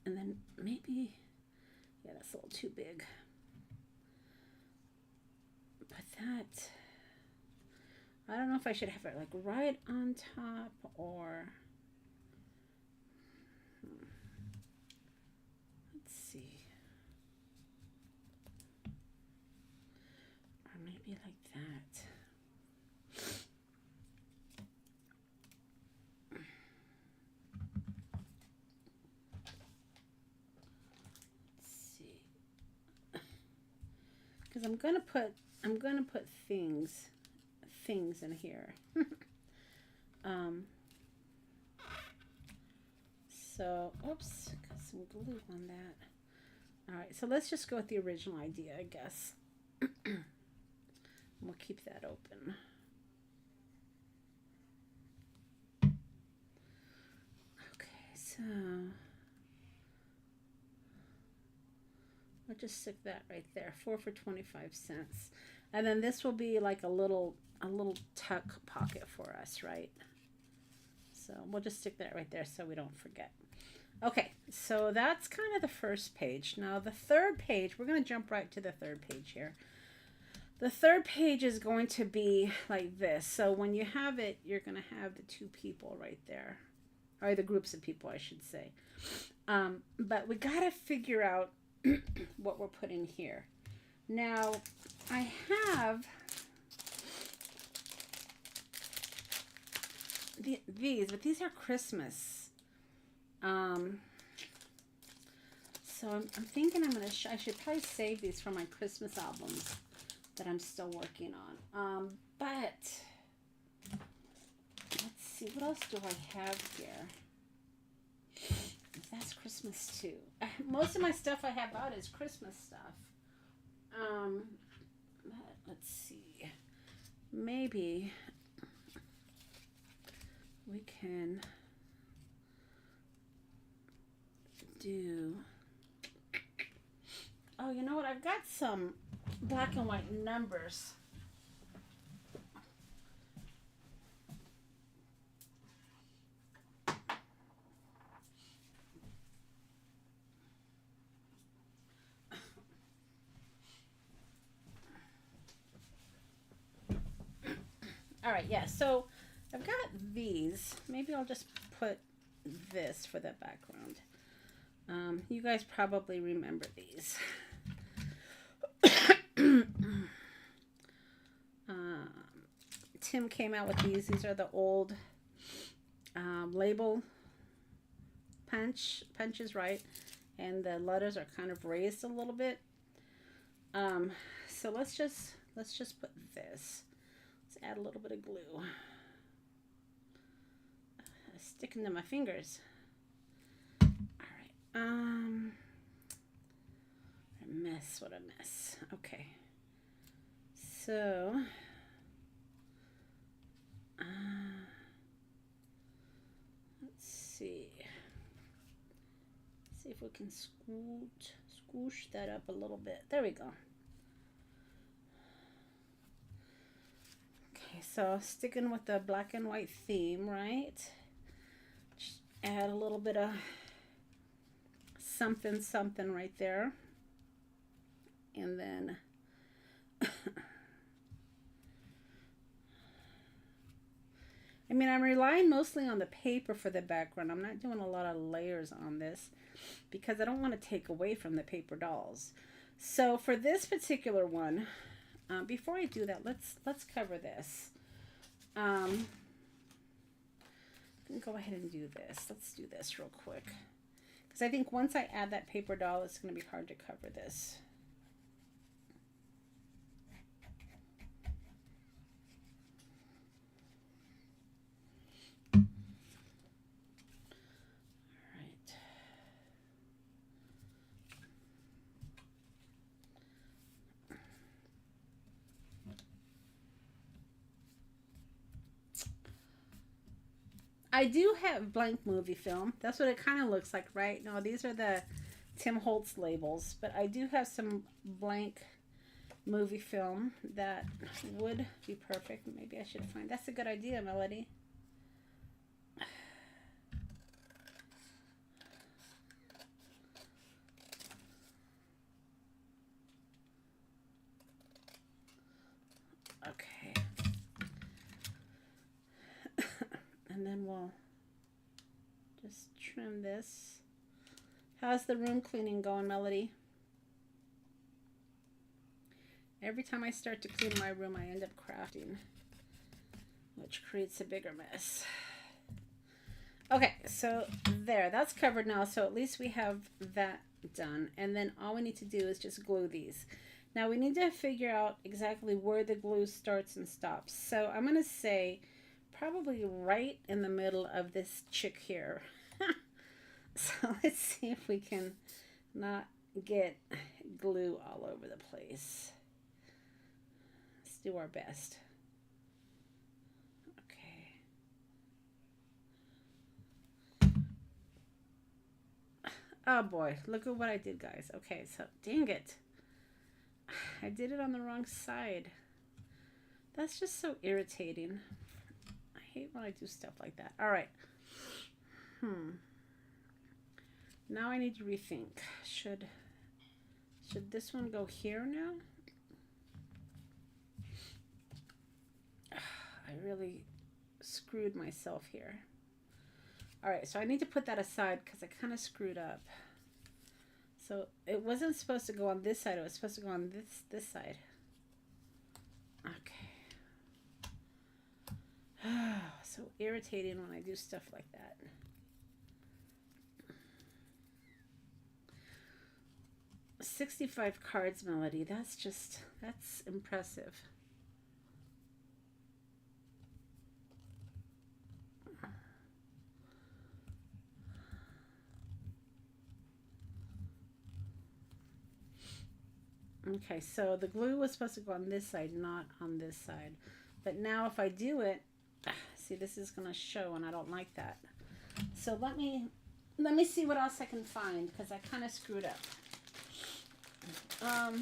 And then maybe, yeah, that's a little too big. Put that, I don't know if I should have it like right on top or, let's see. Or maybe like that. Because I'm gonna put things in here. So oops, got some glue on that. All right, so let's just go with the original idea, I guess. We'll keep that open. Okay, so I'll just stick that right there. 4 for 25 cents. And then this will be like a little tuck pocket for us, right? So we'll just stick that right there so we don't forget. Okay, so that's kind of the first page. Now the third page, we're going to jump right to the third page here. The third page is going to be like this. So when you have it, you're going to have the two people right there. Or the groups of people, I should say. But we got to figure out what we're putting here. Now, I have these, but these are Christmas. So I'm thinking I should probably save these for my Christmas albums that I'm still working on. But let's see, what else do I have here? That's Christmas too. Most of my stuff I have out is Christmas stuff. But let's see. Maybe we can do. Oh, you know what? I've got some black and white numbers. All right, yeah. So I've got these. Maybe I'll just put this for the background. You guys probably remember these. um, Tim came out with these. These are the old label punches, right? And the letters are kind of raised a little bit. So let's just put this. Let's add a little bit of glue. Sticking to my fingers. All right. A mess. What a mess. Okay. So. Let's see. See if we can squish that up a little bit. There we go. Okay, so sticking with the black and white theme, right? Just add a little bit of something right there. And then I mean, I'm relying mostly on the paper for the background. I'm not doing a lot of layers on this because I don't want to take away from the paper dolls. So for this particular one, before I do that, let's cover this. I can go ahead and do this. Let's do this real quick. Because I think once I add that paper doll, it's going to be hard to cover this. I do have blank movie film. That's what it kind of looks like, right? No, these are the Tim Holtz labels, but I do have some blank movie film that would be perfect. Maybe I should find. That's a good idea, Melody. Okay. And then we'll just trim this. How's the room cleaning going, Melody? Every time I start to clean my room, I end up crafting, which creates a bigger mess. Okay, so there, that's covered now. So at least we have that done. And then all we need to do is just glue these. Now we need to figure out exactly where the glue starts and stops. So I'm going to say probably right in the middle of this chick here. So let's see if we can not get glue all over the place. Let's do our best. Okay. Oh boy, look at what I did, guys. Okay, so dang it. I did it on the wrong side. That's just so irritating. I hate when I do stuff like that. All right. Now I need to rethink. Should this one go here now? I really screwed myself here. All right, so I need to put that aside because I kind of screwed up. So it wasn't supposed to go on this side. It was supposed to go on this side. Okay. So irritating when I do stuff like that. 65 cards, Melody. That's impressive. Okay, so the glue was supposed to go on this side, not on this side. But now if I do it, see, this is going to show, and I don't like that. So let me see what else I can find, because I kind of screwed up. Alright,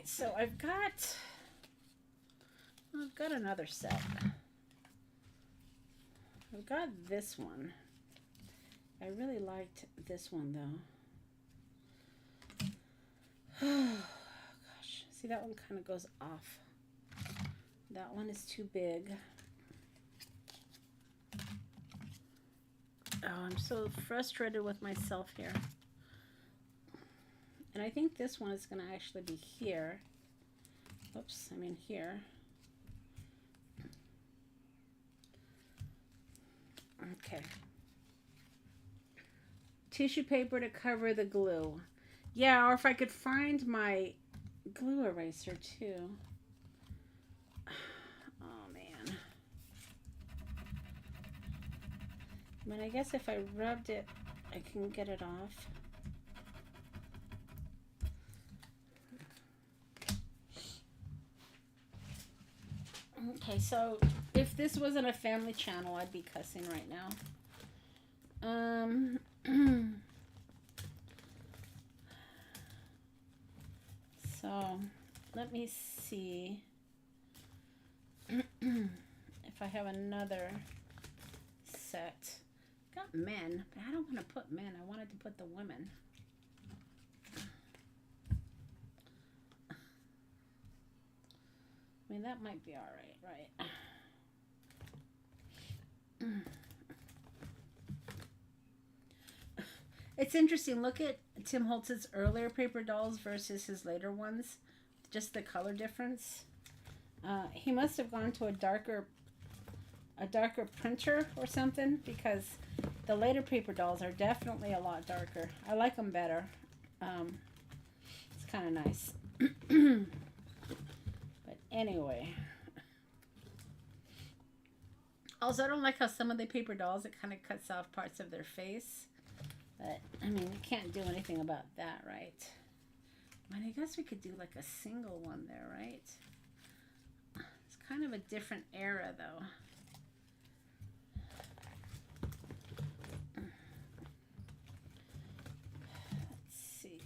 so I've got I've got another set. I've got this one. I really liked this one though. Oh gosh, see that one kind of goes off. That one is too big. Oh, I'm so frustrated with myself here. And I think this one is going to actually be here. Oops, I mean here. Okay. Tissue paper to cover the glue. Yeah, or if I could find my glue eraser too. Oh man. I mean, I guess if I rubbed it, I can get it off. Okay, so if this wasn't a family channel, I'd be cussing right now. So let me see if I have another set. Got men, but I don't want to put men. I wanted to put the women. I mean, that might be all right, right? It's interesting. Look at Tim Holtz's earlier paper dolls versus his later ones. Just the color difference. He must have gone to a darker printer or something, because the later paper dolls are definitely a lot darker. I like them better. It's kind of nice. But anyway. Also, I don't like how some of the paper dolls, it kind of cuts off parts of their face. But, I mean, you can't do anything about that, right? I mean, I guess we could do like a single one there, right? It's kind of a different era, though. Let's see.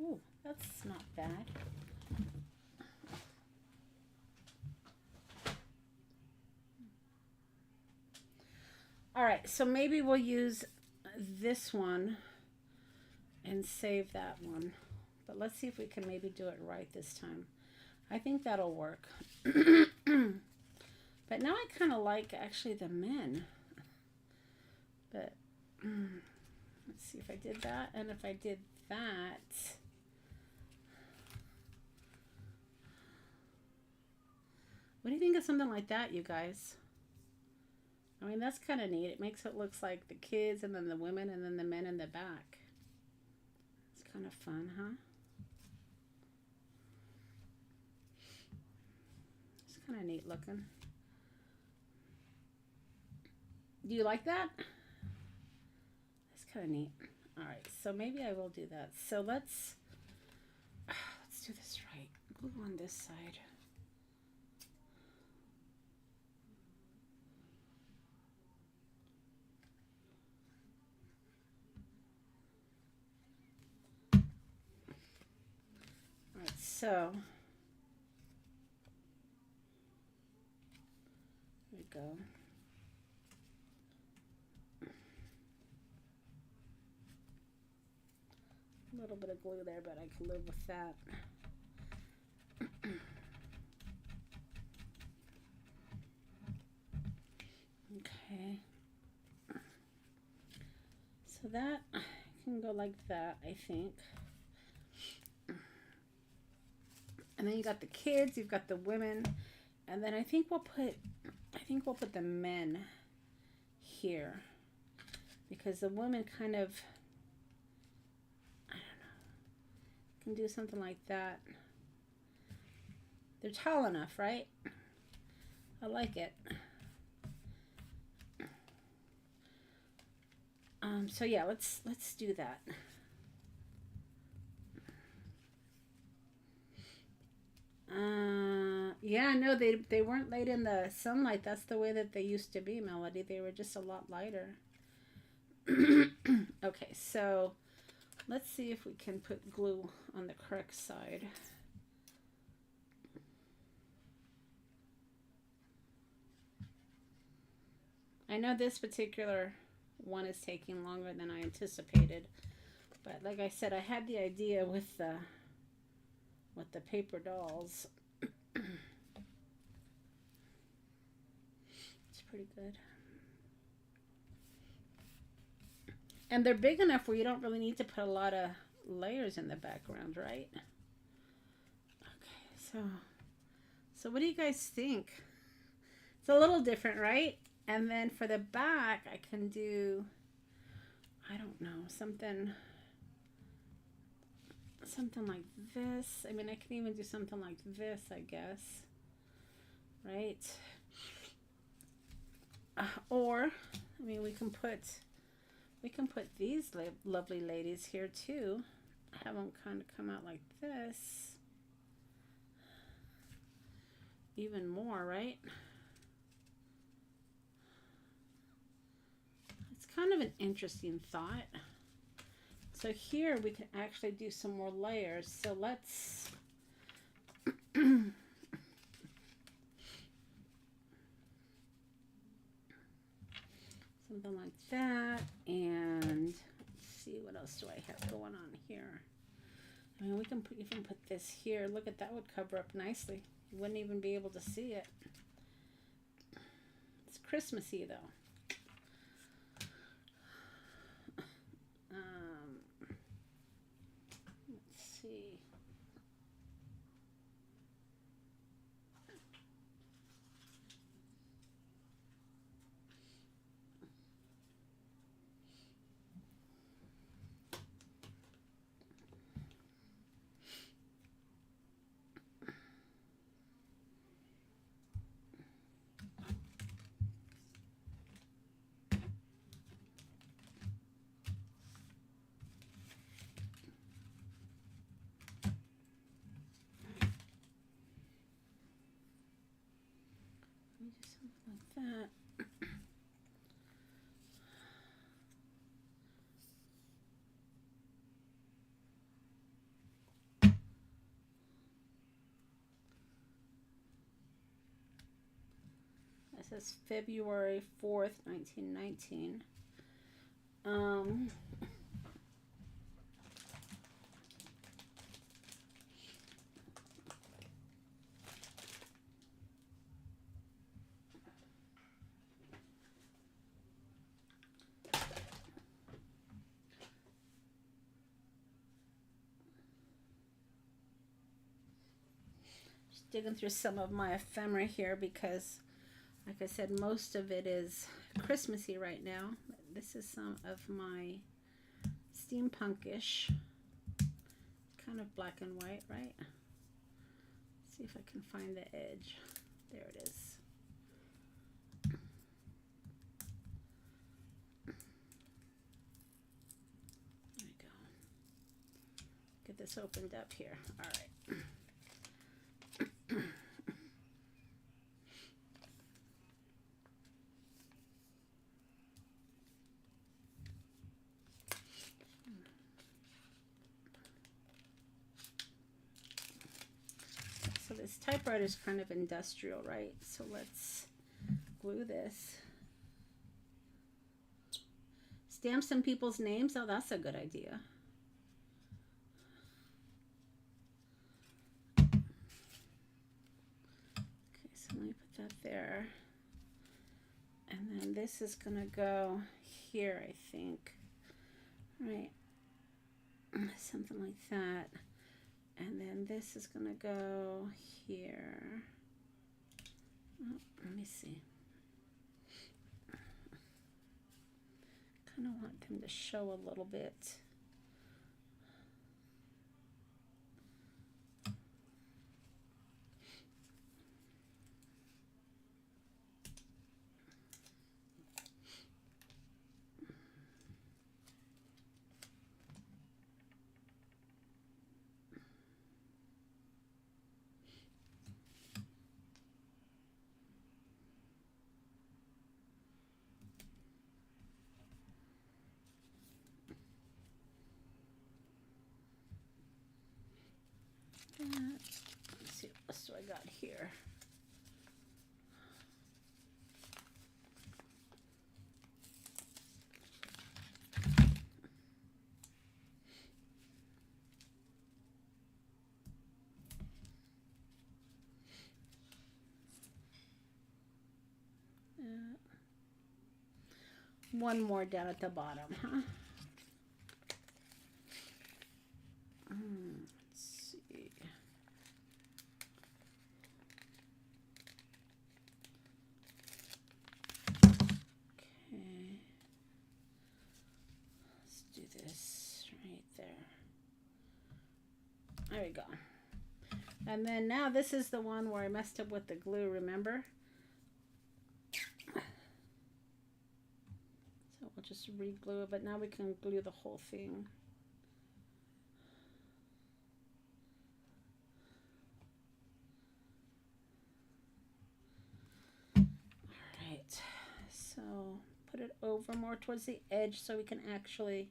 Ooh, that's not bad. All right, so maybe we'll use this one and save that one. But let's see if we can maybe do it right this time. I think that'll work. But now I kind of like actually the men. But let's see if I did that, and if I did that. What do you think of something like that, you guys? I mean, that's kind of neat. It makes it look like the kids and then the women and then the men in the back. It's kind of fun, huh? It's kind of neat looking. Do you like that? That's kind of neat. All right, so maybe I will do that. So let's do this right. Glue on this side. So, there we go. A little bit of glue there, but I can live with that. Okay. So that can go like that, I think. And then you got the kids, you've got the women, and then I think we'll put the men here, because the women kind of, I don't know, can do something like that. They're tall enough, right? I like it. So yeah, let's do that. Yeah, no, they weren't laid in the sunlight. That's the way that they used to be, Melody. They were just a lot lighter. Okay, so let's see if we can put glue on the correct side. I know this particular one is taking longer than I anticipated, but like I said, I had the idea with the paper dolls. It's pretty good. And they're big enough where you don't really need to put a lot of layers in the background, right? Okay, so what do you guys think? It's a little different, right? And then for the back, I can do, I don't know, something like this. I mean, I can even do something like this, I guess. Right? Or, I mean, we can put these lovely ladies here too. Have them kind of come out like this. Even more, right? It's kind of an interesting thought. So here we can actually do some more layers. So let's something like that. And let's see, what else do I have going on here? I mean, we can even put this here. Look at that, would cover up nicely. You wouldn't even be able to see it. It's Christmassy though. Let's see. Let me do something like that. It says February 4th, 1919. Just digging through some of my ephemera here because, like I said, most of it is Christmassy right now. This is some of my steampunkish, kind of black and white, right? Let's see if I can find the edge. There it is. There we go. Get this opened up here. All right. So this typewriter is kind of industrial, right? So let's glue this. Stamp some people's names. Oh, that's a good idea. Okay, so let me put that there. And then this is going to go here, I think. Right. Something like that. And then this is going to go here. Oh, let me see. Kind of want them to show a little bit. Let's see, what else do I got here? one more down at the bottom, huh? Let's see. Okay. Let's do this right there. There we go. And then now this is the one where I messed up with the glue, remember? So we'll just re-glue it, but now we can glue the whole thing. Alright, so put it over more towards the edge so we can actually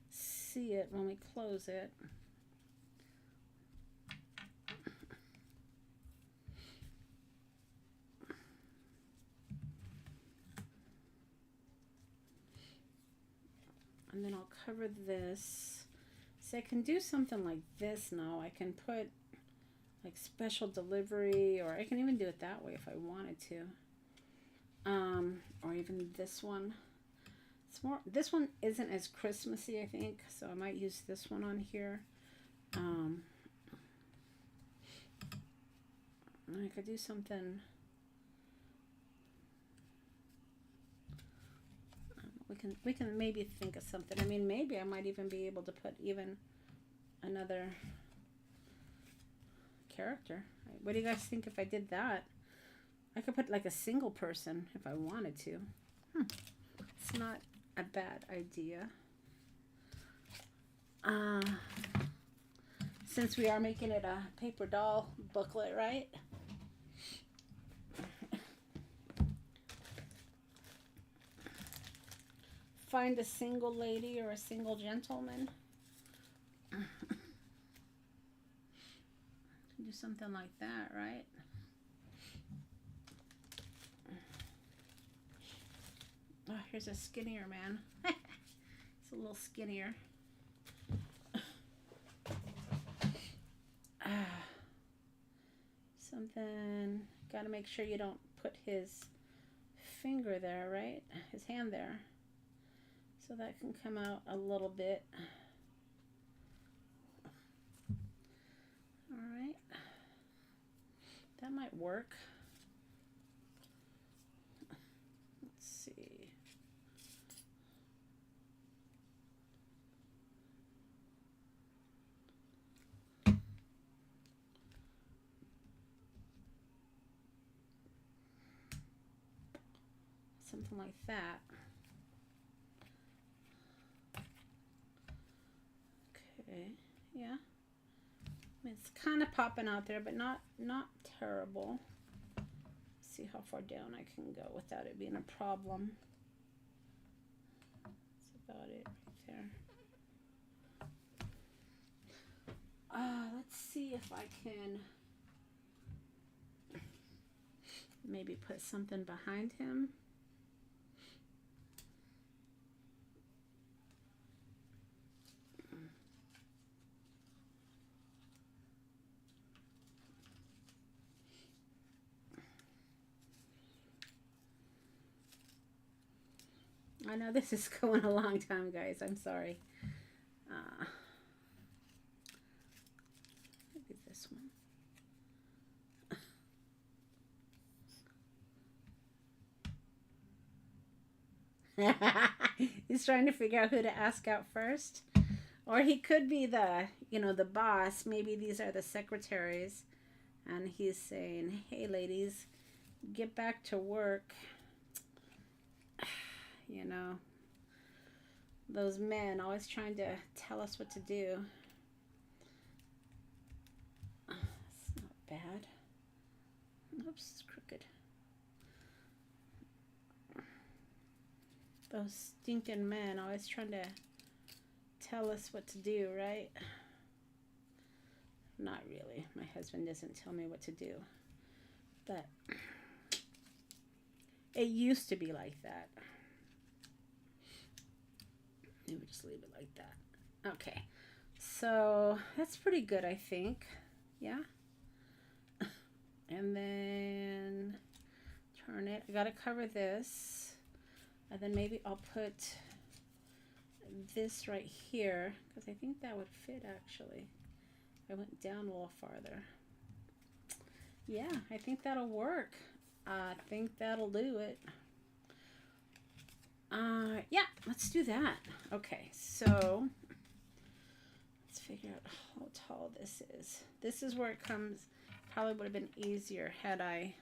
see it when we close it. And then I'll cover this. So I can do something like this now. I can put like special delivery, or I can even do it that way if I wanted to. Or even this one. It's more, this one isn't as Christmassy, I think, so I might use this one on here. I could do something. We can maybe think of something. I mean, maybe I might even be able to put even another character. What do you guys think if I did that? I could put like a single person if I wanted to. It's not a bad idea. Since we are making it a paper doll booklet, right? Find a single lady or a single gentleman. Do something like that, right? Oh, here's a skinnier man. It's a little skinnier. Something, gotta make sure you don't put his finger there, right? His hand there. So that can come out a little bit. All right. That might work. Let's see. Something like that. Okay, yeah. I mean, it's kind of popping out there, but not terrible. Let's see how far down I can go without it being a problem. That's about it right there. Let's see if I can maybe put something behind him. I know this is going a long time, guys. I'm sorry. Maybe this one. He's trying to figure out who to ask out first. Or he could be the, the boss. Maybe these are the secretaries. And he's saying, hey, ladies, get back to work. Those men always trying to tell us what to do. It's not bad. Oops, it's crooked. Those stinking men always trying to tell us what to do, right? Not really. My husband doesn't tell me what to do. But it used to be like that. Maybe just leave it like that. Okay. So that's pretty good, I think. Yeah. And then turn it. I got to cover this. And then maybe I'll put this right here because I think that would fit actually. I went down a little farther. Yeah, I think that'll work. I think that'll do it. Yeah, let's do that. Okay, so let's figure out how tall this is. This is where it comes. Probably would have been easier had I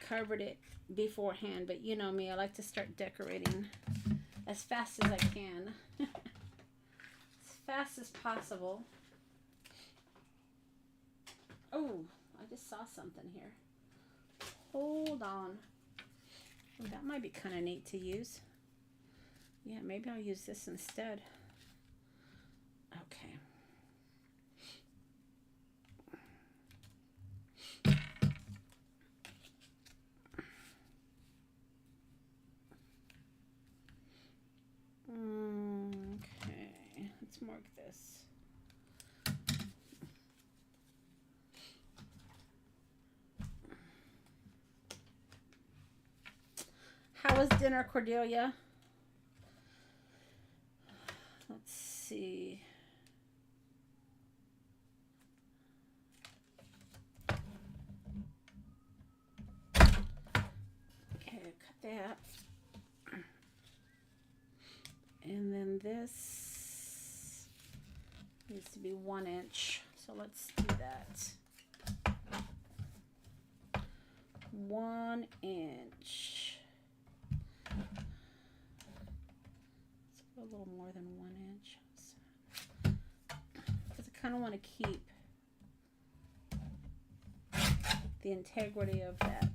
covered it beforehand, but you know me, I like to start decorating as fast as I can. As fast as possible. Oh, I just saw something here. Hold on. Oh, that might be kind of neat to use. Yeah, maybe I'll use this instead. Okay. Okay, let's mark this. How was dinner, Cordelia? Let's see. Okay, cut that. And then this needs to be 1 inch. So let's do that. 1 inch. Let's go a little more than 1 inch. Because I kind of want to keep the integrity of that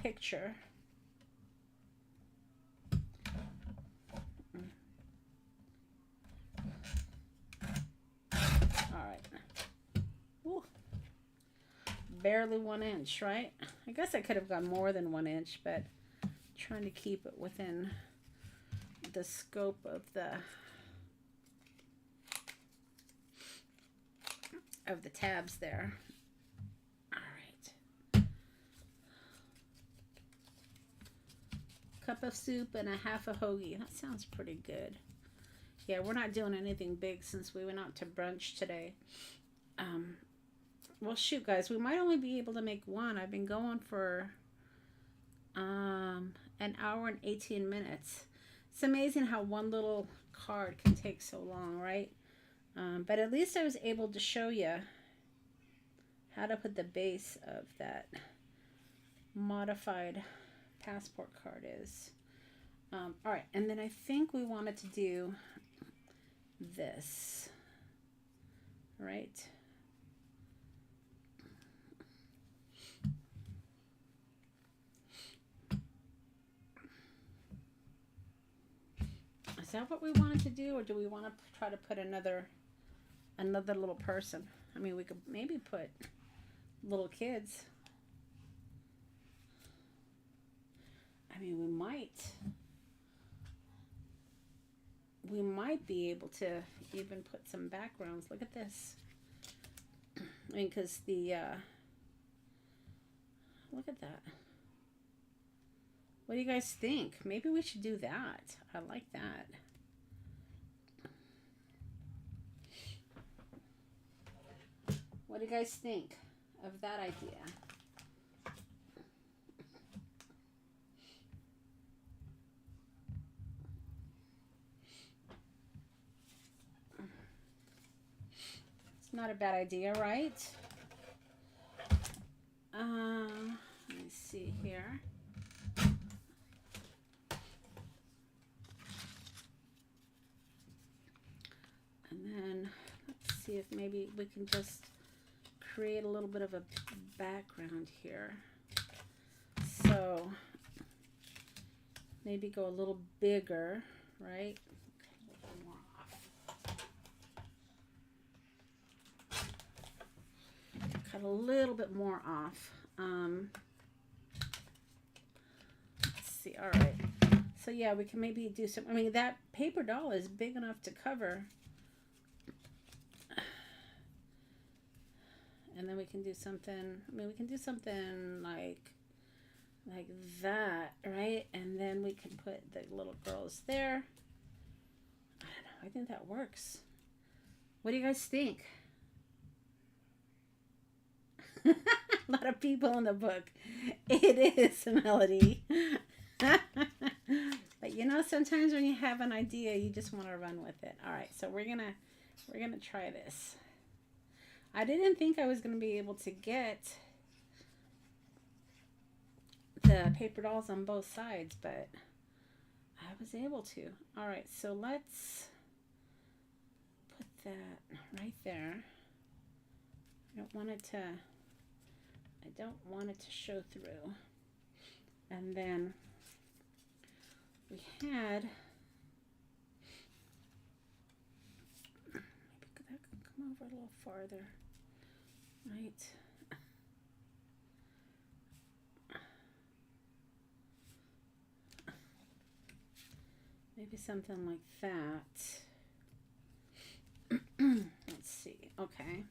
picture. Barely 1 inch, right? I guess I could have gone more than 1 inch, but I'm trying to keep it within the scope of the tabs there. All right. Cup of soup and a half a hoagie. That sounds pretty good. Yeah, we're not doing anything big since we went out to brunch today. Well, shoot, guys, we might only be able to make one. I've been going for an hour and 18 minutes. It's amazing how one little card can take so long, right? But at least I was able to show you how to put the base of that modified passport card is. All right, and then I think we wanted to do this, right? Is that what we wanted to do, or do we want to try to put another little person? I mean, we could maybe put little kids. I mean, we might be able to even put some backgrounds. Look at this. I mean, because look at that. What do you guys think? Maybe we should do that. I like that. What do you guys think of that idea? It's not a bad idea, right? Let me see here. And then let's see if maybe we can just create a little bit of a background here. So maybe go a little bigger, right? Cut a little bit more off. Let's see. All right. So yeah, we can maybe do some. I mean, that paper doll is big enough to cover. And then we can do something. I mean, we can do something like like that, right? And then we can put the little girls there. I don't know. I think that works. What do you guys think? A lot of people in the book. It is, Melody. But you know, sometimes when you have an idea, you just want to run with it. All right, so we're gonna try this. I didn't think I was gonna be able to get the paper dolls on both sides, but I was able to. All right, so let's put that right there. I don't want it to show through. And then we had, maybe that could come over a little farther, right? Maybe something like that. Let's see. Okay.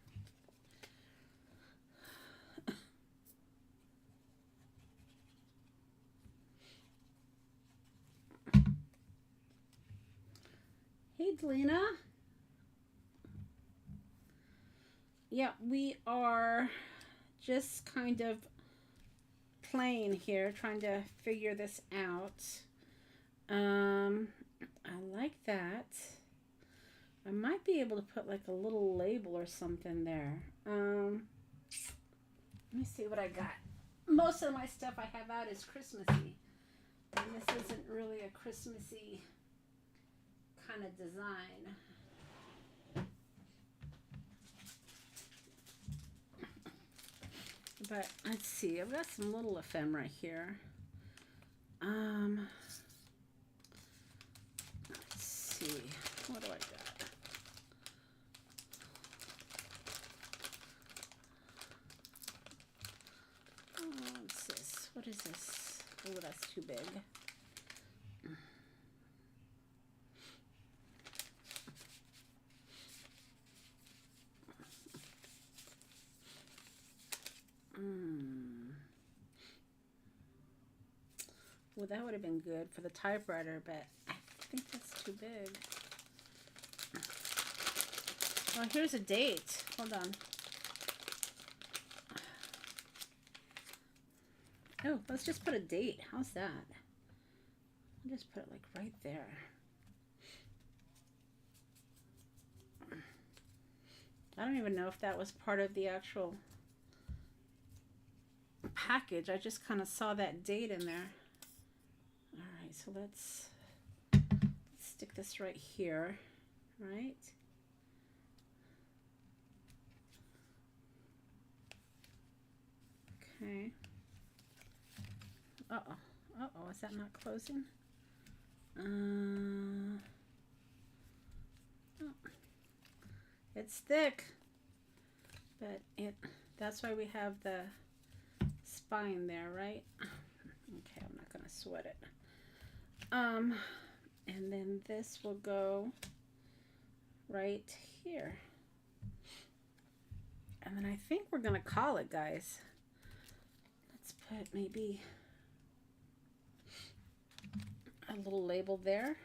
Hey, Delina. Yeah, we are just kind of playing here, trying to figure this out. I like that. I might be able to put like a little label or something there. Let me see what I got. Most of my stuff I have out is Christmassy. And this isn't really a Christmassy kind of design. But let's see, I've got some little ephemera here. Let's see, what do I got? Oh, what's this? What is this? Oh, that's too big. Well, that would have been good for the typewriter, but I think that's too big. Well, here's a date. Hold on. Oh, let's just put a date. How's that? I'll just put it like right there. I don't even know if that was part of the actual package. I just kind of saw that date in there. All right, so let's stick this right here, right? Okay. Uh-oh. Uh-oh, is that not closing? Oh. It's thick, but that's why we have the spine there, right? Okay, I'm not gonna sweat it. And then this will go right here. And then I think we're gonna call it, guys. Let's put maybe a little label there.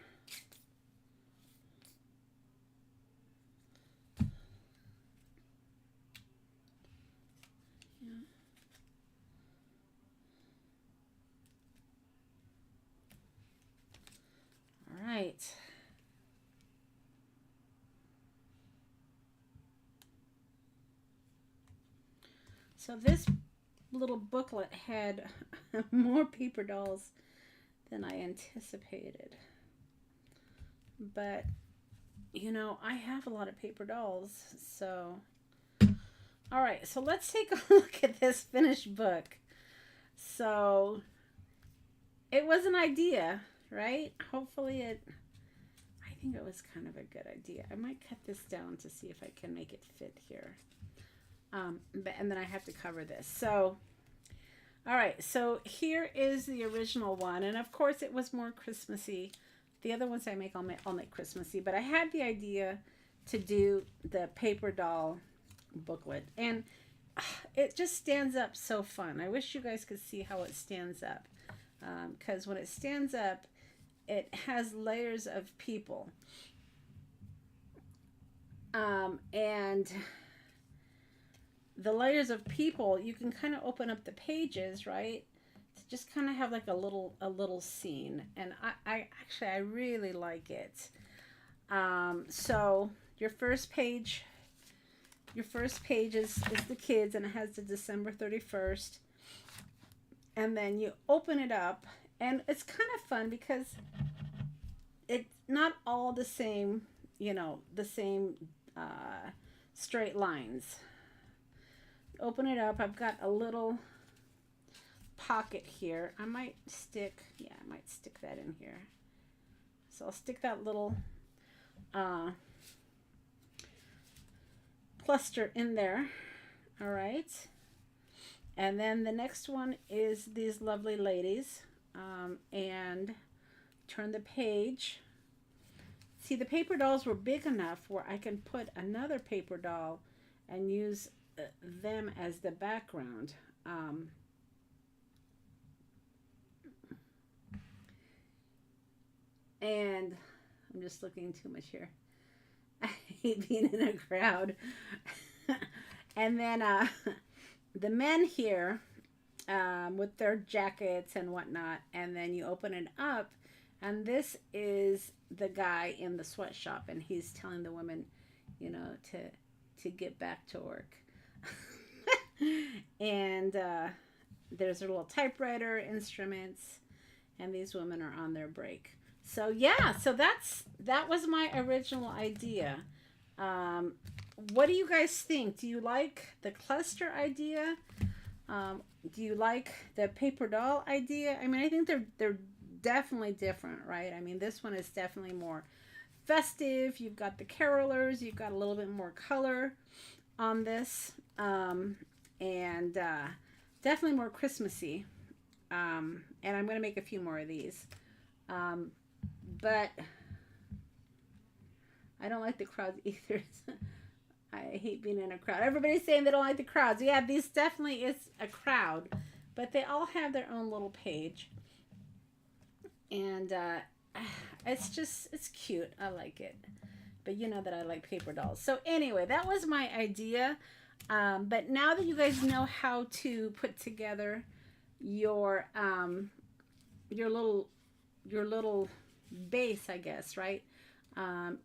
Yeah. All right. So this little booklet had more paper dolls than I anticipated. But, you know, I have a lot of paper dolls, so... All right, so let's take a look at this finished book. So, it was an idea, right? Hopefully I think it was kind of a good idea. I might cut this down to see if I can make it fit here. And then I have to cover this. So, all right, so here is the original one. And of course it was more Christmassy. The other ones I make, I'll make Christmassy. But I had the idea to do the paper doll booklet. And it just stands up so fun. I wish you guys could see how it stands up, because when it stands up, it has layers of people, and the layers of people, you can kind of open up the pages, right, to just kind of have like a little scene. And I actually, I really like it. So your first page is the kids, and it has the December 31st. And then you open it up, and it's kind of fun because it's not all the same, the same straight lines. Open it up. I've got a little pocket here. I might stick that in here. So I'll stick that little uh, cluster in there. All right. And then the next one is these lovely ladies. And turn the page. See, the paper dolls were big enough where I can put another paper doll and use them as the background. And I'm just looking too much here. I hate being in a crowd. And then the men here, with their jackets and whatnot, and then you open it up, and this is the guy in the sweatshop, and he's telling the women, to get back to work. And there's a little typewriter, instruments, and these women are on their break. So yeah, so that was my original idea. What do you guys think? Do you like the cluster idea? Do you like the paper doll idea? I mean, I think they're definitely different, right? I mean, this one is definitely more festive. You've got the carolers. You've got a little bit more color on this, and definitely more Christmassy. And I'm going to make a few more of these. But I don't like the crowds either. I hate being in a crowd. Everybody's saying they don't like the crowds. Yeah, this definitely is a crowd, but they all have their own little page. And it's cute. I like it. But you know that I like paper dolls. So anyway, that was my idea. But now that you guys know how to put together your little base, I guess, right?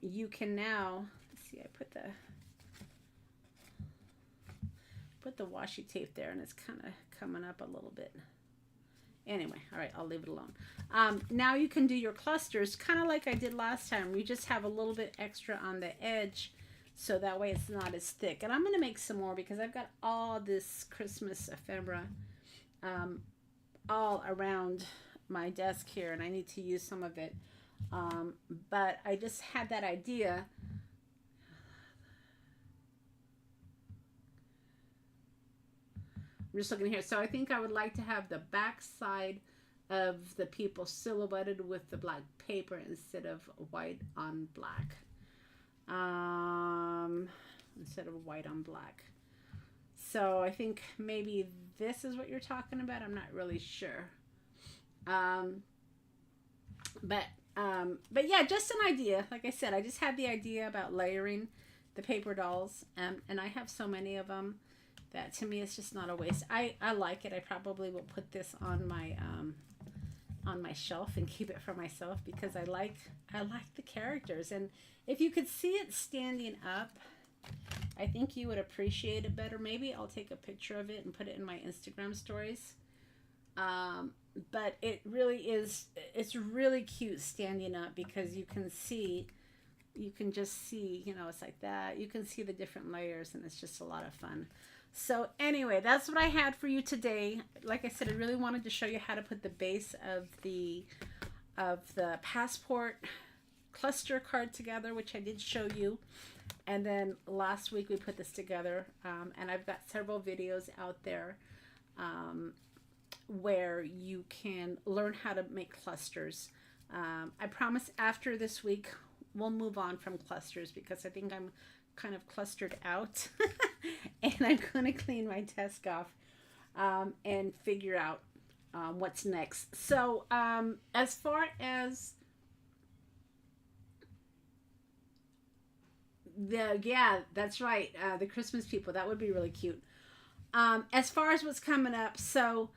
You can now, let's see, I put the washi tape there, and it's kind of coming up a little bit. Anyway, all right, I'll leave it alone. Now you can do your clusters kind of like I did last time. You just have a little bit extra on the edge, so that way it's not as thick. And I'm going to make some more because I've got all this Christmas ephemera all around my desk here, and I need to use some of it. But I just had that idea. I'm just looking here. So I think I would like to have the back side of the people silhouetted with the black paper instead of white on black. Instead of white on black. So I think maybe this is what you're talking about. I'm not really sure. But yeah, just an idea. Like I said, I just had the idea about layering the paper dolls, and I have so many of them that to me it's just not a waste. I like it. I probably will put this on my shelf and keep it for myself because I like the characters. And if you could see it standing up, I think you would appreciate it better. Maybe I'll take a picture of it and put it in my Instagram stories. But it really is, it's really cute standing up because you can just see, it's like that. You can see the different layers, and it's just a lot of fun. So anyway, that's what I had for you today. Like I said, I really wanted to show you how to put the base of the passport cluster card together, which I did show you. And then last week we put this together, and I've got several videos out there where you can learn how to make clusters. I promise after this week we'll move on from clusters because I think I'm kind of clustered out and I'm going to clean my desk off and figure out what's next. So, as far as yeah, that's right, the Christmas people, that would be really cute. As far as what's coming up, so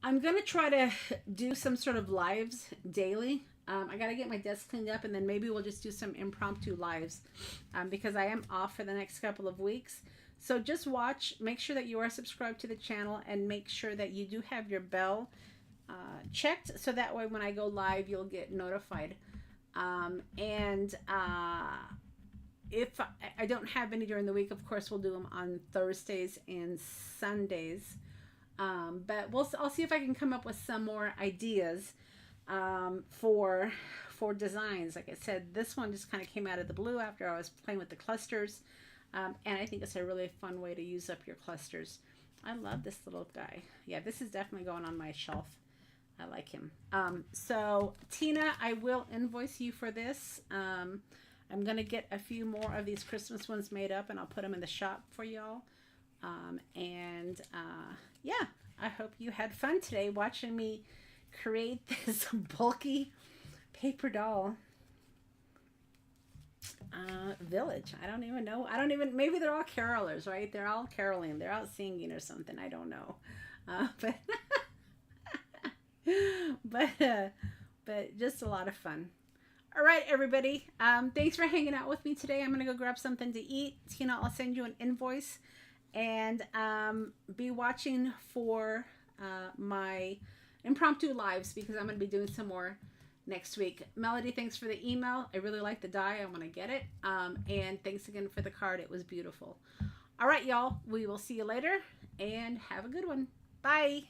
I'm gonna try to do some sort of lives daily. I gotta get my desk cleaned up, and then maybe we'll just do some impromptu lives because I am off for the next couple of weeks. So just watch, make sure that you are subscribed to the channel, and make sure that you do have your bell checked so that way when I go live, you'll get notified. And if I don't have any during the week, of course, we'll do them on Thursdays and Sundays. But I'll see if I can come up with some more ideas for designs. Like I said, this one just kind of came out of the blue after I was playing with the clusters, and I think it's a really fun way to use up your clusters. I love this little guy. Yeah, this is definitely going on my shelf. I like him. So Tina, I will invoice you for this. I'm gonna get a few more of these Christmas ones made up, and I'll put them in the shop for y'all. Yeah, I hope you had fun today watching me create this bulky paper doll village. I don't even know. Maybe they're all carolers, right? They're all caroling. They're out singing or something. I don't know. But but just a lot of fun. All right, everybody. Thanks for hanging out with me today. I'm going to go grab something to eat. Tina, I'll send you an invoice. And be watching for my impromptu lives because I'm going to be doing some more next week. Melody, thanks for the email. I really like the die. I want to get it. And thanks again for the card. It was beautiful. All right, y'all. We will see you later and have a good one. Bye.